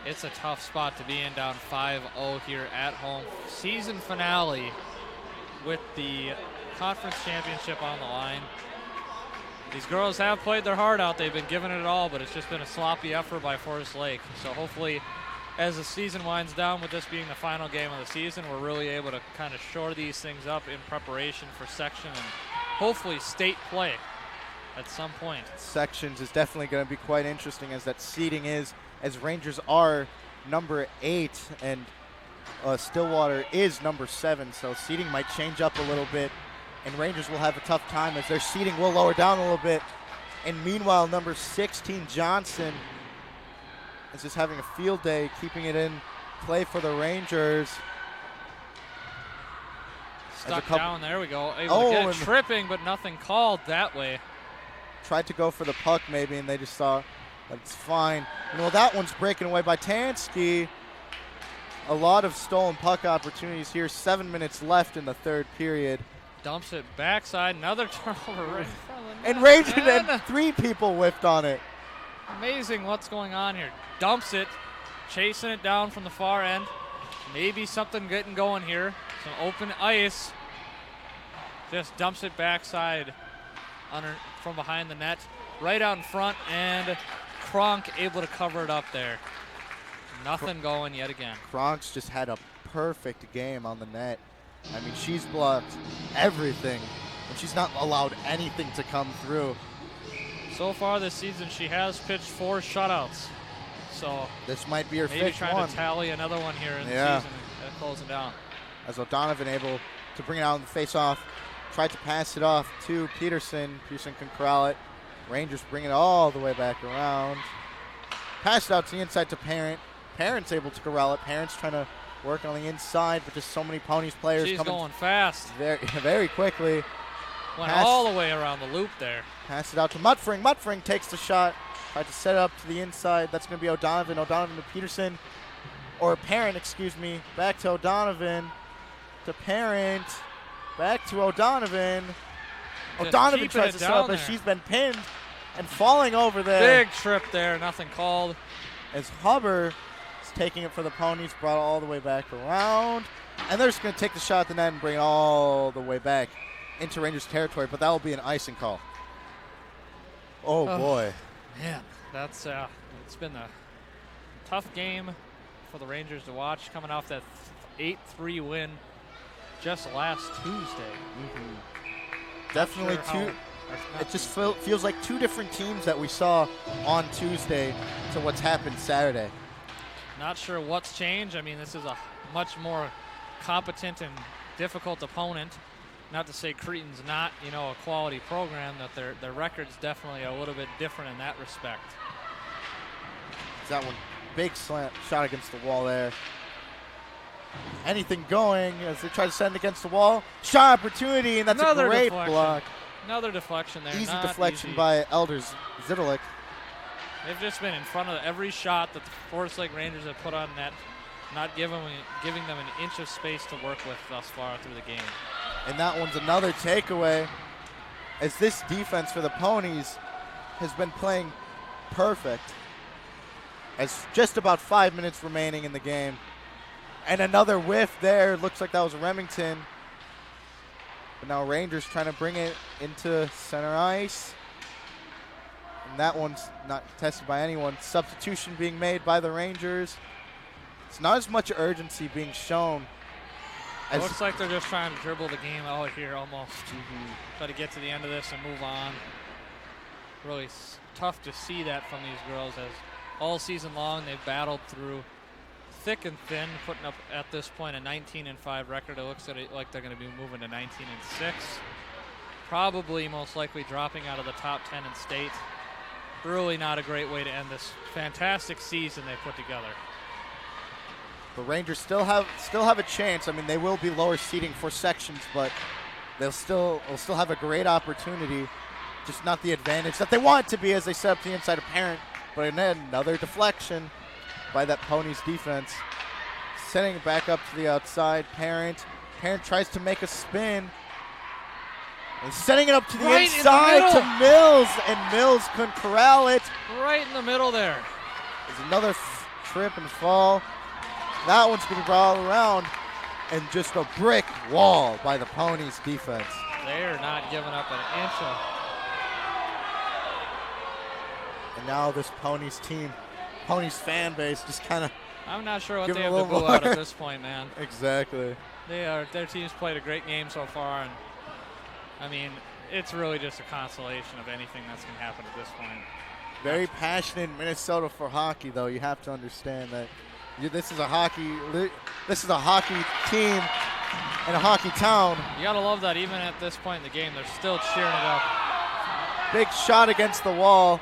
It's a tough spot to be in, down 5-0 here at home. Season finale with the conference championship on the line. These girls have played their heart out. They've been giving it all, but it's just been a sloppy effort by Forest Lake. So hopefully, as the season winds down, with this being the final game of the season, we're really able to kind of shore these things up in preparation for section and hopefully state play at some point. Sections is definitely going to be quite interesting as that seeding is, as Rangers are number 8 and Stillwater is number 7, so seeding might change up a little bit, and Rangers will have a tough time as their seeding will lower down a little bit. And meanwhile, number 16, Johnson, is just having a field day, keeping it in play for the Rangers. Stuck down, there we go. Able to get it tripping, but nothing called that way. Tried to go for the puck maybe, and they just saw that it's fine. Well, that one's breaking away by Tansky. A lot of stolen puck opportunities here. 7 minutes left in the third period. Dumps it backside, another turnover right in front of the net. And Rangers and 3 people whiffed on it. Amazing what's going on here. Dumps it, chasing it down from the far end. Maybe something getting going here. Some open ice. Just dumps it backside from behind the net. Right out in front, and Kronk able to cover it up there. Nothing going yet again. Kronk's just had a perfect game on the net. I mean, she's blocked everything, and she's not allowed anything to come through. So far this season, she has pitched 4 shutouts. So this might be her maybe fifth trying one. to tally another one here in the season and closing down. As O'Donovan able to bring it out in the face-off, tried to pass it off to Peterson. Peterson can corral it. Rangers bring it all the way back around. Pass it out to the inside to Parent. Parent's able to corral it. Parent's trying to work on the inside, but just so many Ponies players She's coming going fast. Very quickly. Went all the way around the loop there. Pass it out to Mutfring. Mutfring takes the shot. Tried to set it up to the inside. That's going to be O'Donovan. O'Donovan to Peterson. Or Parent, excuse me. Back to O'Donovan. To Parent. Back to O'Donovan. O'Donovan tries to set up as she's been pinned and falling over there. Big trip there. Nothing called. As Hubbard is taking it for the Ponies. Brought it all the way back around. And they're just going to take the shot at the net and bring it all the way back into Rangers territory. But that will be an icing call. Oh, boy. Man, that's it's been a tough game for the Rangers to watch, coming off that 8-3 win just last Tuesday. Definitely it just feels like 2 different teams that we saw on Tuesday to what's happened Saturday. Not sure what's changed. I mean, this is a much more competent and difficult opponent. Not to say Cretin's not, a quality program, that their record's definitely a little bit different in that respect. That one, big slant shot against the wall there. Anything going as they try to send against the wall. Shot opportunity, and that's another a great deflection. block. Another deflection there. Easy deflection by Elders Zidalik. They've just been in front of every shot that the Forest Lake Rangers have put on net, not giving them an inch of space to work with thus far through the game. And that one's another takeaway, as this defense for the Ponies has been playing perfect. As just about 5 minutes remaining in the game. And another whiff there. Looks like that was Remington. But now Rangers trying to bring it into center ice. And that one's not contested by anyone. Substitution being made by the Rangers. It's not as much urgency being shown It looks like they're just trying to dribble the game out here almost. Try to get to the end of this and move on. Really tough to see that from these girls, as all season long they've battled through thick and thin, putting up at this point a 19-5 record. It looks like they're going to be moving to 19-6. Probably most likely dropping out of the top 10 in state. Really not a great way to end this fantastic season they put together. The Rangers still have a chance. I mean, they will be lower seeding for sections, but they'll still have a great opportunity. Just not the advantage that they want it to be as they set up the inside of Parent. But then another deflection by that Ponies defense. Setting it back up to the outside. Parent tries to make a spin. And setting it up to the inside to Mills, and Mills couldn't corral it. Right in the middle there. There's another trip and fall. That one's going to go all around, and just a brick wall by the Ponies defense. They're not giving up an inch of. And now this Ponies team, Ponies fan base, just kind of. I'm not sure what they have to boo out at this point, man. Exactly. Their team's played a great game so far, and I mean, it's really just a consolation of anything that's going to happen at this point. Very passionate in Minnesota for hockey, though. You have to understand that this is a hockey team in a hockey town. You got to love that even at this point in the game, they're still cheering it up. Big shot against the wall.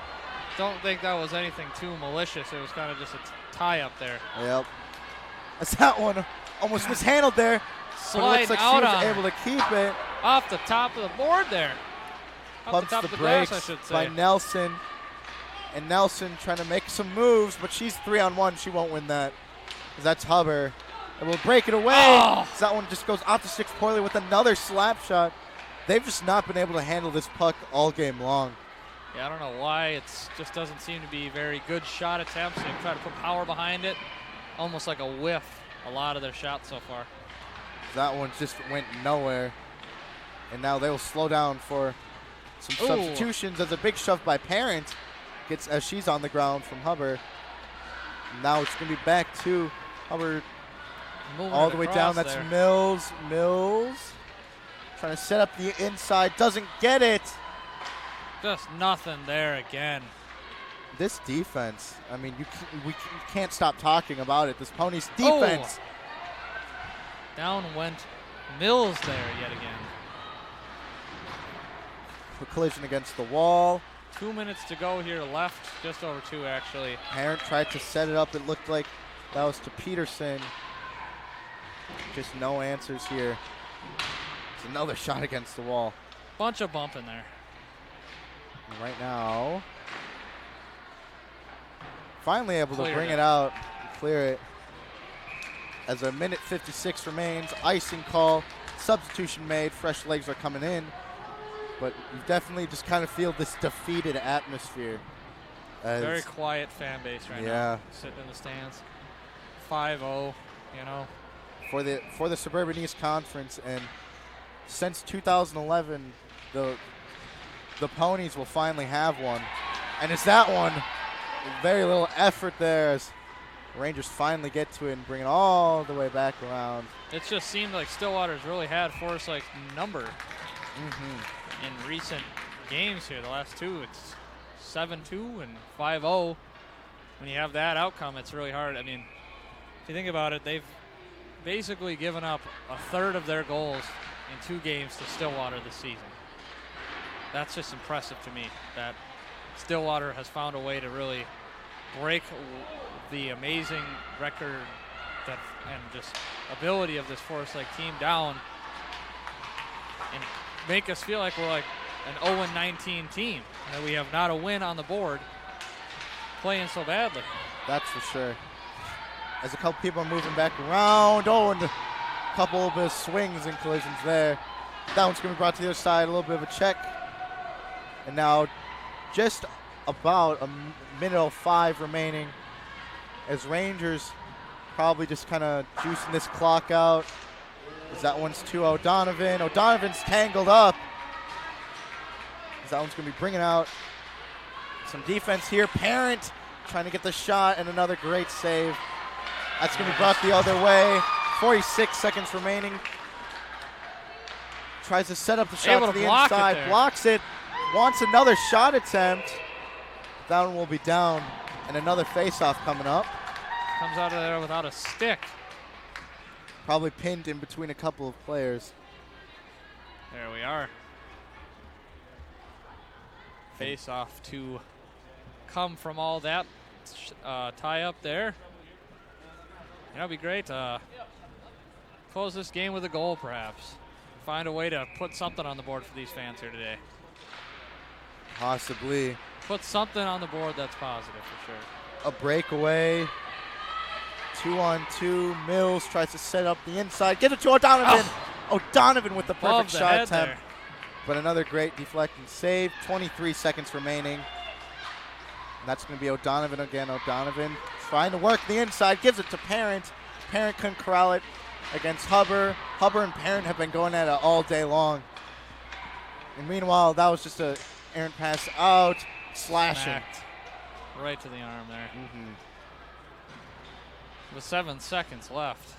Don't think that was anything too malicious. It was kind of just a tie up there. Yep. As that one almost mishandled there. Sliding looks like out she was on able to keep it. Off the top of the board there. Off Pumps the top the of the glass, brakes I should say. by Nelson. And Nelson trying to make some moves, but she's 3-on-1. She won't win that. That's Hubbard. And will break it away. Oh. That one just goes off the sticks poorly with another slap shot. They've just not been able to handle this puck all game long. Yeah, I don't know why. It just doesn't seem to be very good shot attempts. They try to put power behind it. Almost like a whiff, a lot of their shots so far. That one just went nowhere. And now they will slow down for some substitutions as a big shove by Parent gets as she's on the ground from Hubbard. Now it's going to be back to Hubbard all the way down. That's there. Mills. Trying to set up the inside. Doesn't get it. Just nothing there again. This defense, I mean, we can't stop talking about it. This Ponies defense. Down went Mills there yet again. A collision against the wall. 2 minutes to go here left, just over 2 actually. Parent tried to set it up. It looked like that was to Peterson. Just no answers here. It's another shot against the wall. Bunch of bump in there. And right now, finally able to bring it out and clear it. As a minute 56 remains, icing call, substitution made, fresh legs are coming in. But you definitely just kind of feel this defeated atmosphere. Very quiet fan base right now. Sitting in the stands. 5-0, you know. For the Suburban East Conference, and since 2011, the Ponies will finally have one. And it's that one. Very little effort there as Rangers finally get to it and bring it all the way back around. It just seemed like Stillwater's really had Forsyth's number in recent games here. The last 2, it's 7-2 and 5-0. When you have that outcome, it's really hard. I mean, if you think about it, they've basically given up a third of their goals in 2 games to Stillwater this season. That's just impressive to me that Stillwater has found a way to really break the amazing record and just ability of this Forsyth team down and make us feel like we're like an 0-19 team, that we have not a win on the board playing so badly. That's for sure. As a couple people are moving back around. And a couple of swings and collisions there. That one's going to be brought to the other side. A little bit of a check. And now just about a minute 05 remaining as Rangers probably just kind of juicing this clock out. As that one's to O'Donovan. O'Donovan's tangled up. As that one's going to be bringing out some defense here. Parent trying to get the shot and another great save. That's going to be brought the other way. 46 seconds remaining. tries to set up the shot Able to to the block it inside, there. blocks it, wants another shot attempt. That one will be down, and another face-off coming up. Comes out of there without a stick. Probably pinned in between a couple of players. There we are. Face off to come from all that tie up there. That'll be great. Close this game with a goal, perhaps. Find a way to put something on the board for these fans here today. Possibly. Put something on the board that's positive for sure. A breakaway. 2-on-2. Mills tries to set up the inside. Get it to O'Donovan. O'Donovan with the perfect shot attempt. There. But another great deflecting save. 23 seconds remaining. And that's going to be O'Donovan again. O'Donovan trying to work the inside. Gives it to Parent. Parent couldn't corral it against Hubbard. Hubbard and Parent have been going at it all day long. And meanwhile, that was just a errant pass out. Slashing. Smacked right to the arm there. With 7 seconds left.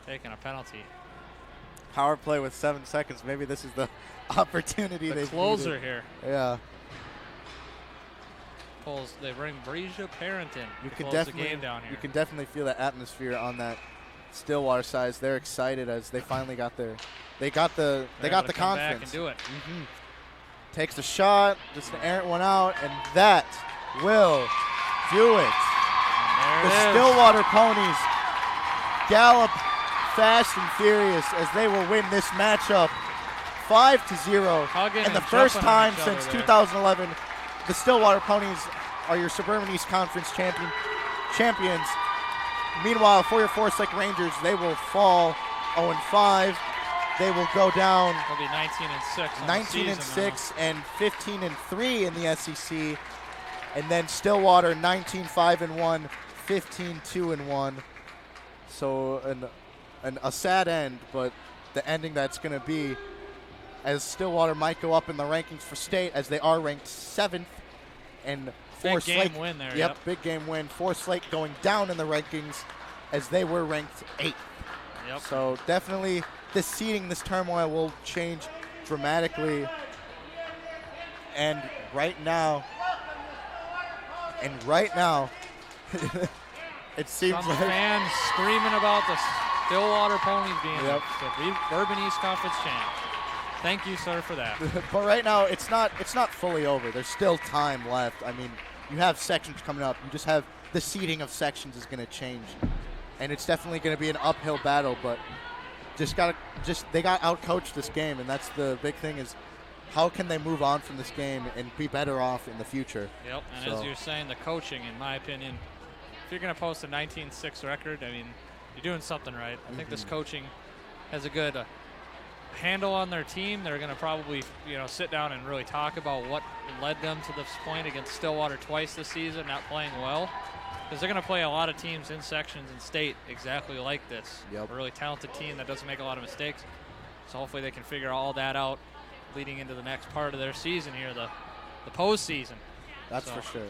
Taking a penalty. Power play with 7 seconds. Maybe this is the opportunity The they closer needed. here. Yeah. They bring Breja Parent in You to can close definitely the game down here. You can definitely feel the atmosphere on that Stillwater side. They're excited as they finally got the They're able to come back confidence. and do it. Takes the shot, just an errant one out, and that will do it. And The there it is. Stillwater Ponies gallop fast and furious as they will win this matchup 5-0. Hugging And the and first jumping on time each other since there. 2011, the Stillwater Ponies are your Suburban East Conference champions. Meanwhile, for your Forest Lake Rangers, they will fall 0-5. They will go down They'll be 19-6. 19-6 and 15-3 in the SEC, and then Stillwater 19-5-1, 15-2-1. So a sad end, but the ending that's going to be, as Stillwater might go up in the rankings for state, as they are ranked 7th, and Forest Big Lake. game win there. Yep, big game win. Forest Lake going down in the rankings, as they were ranked 8th. Yep. So definitely this seeding, this turmoil will change dramatically. And right now, it seems Some like fans screaming about the Stillwater Ponies being Yep. the Bourbon East Conference champ. Thank you, sir, for that. but right now it's not fully over. There's still time left. I mean, you have sections coming up. You just have the seeding of sections is going to change. And it's definitely going to be an uphill battle, but they got outcoached this game, and that's the big thing is how can they move on from this game and be better off in the future. Yep, and as you're saying, the coaching, in my opinion, if you're going to post a 19-6 record, I mean, you're doing something right. I think this coaching has a good handle on their team. They're going to probably, sit down and really talk about what led them to this point against Stillwater twice this season, not playing well. Because they're going to play a lot of teams in sections and state exactly like this. Yep. A really talented team that doesn't make a lot of mistakes. So hopefully they can figure all that out leading into the next part of their season here, the postseason. That's for sure.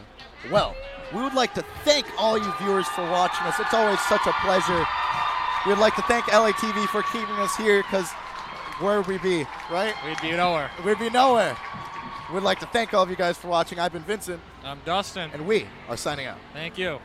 Well, we would like to thank all you viewers for watching us. It's always such a pleasure. We would like to thank LATV for keeping us here, because where would we be, right? We'd be nowhere. We'd be nowhere. We'd like to thank all of you guys for watching. I've been Vincent. I'm Dustin. And we are signing out. Thank you.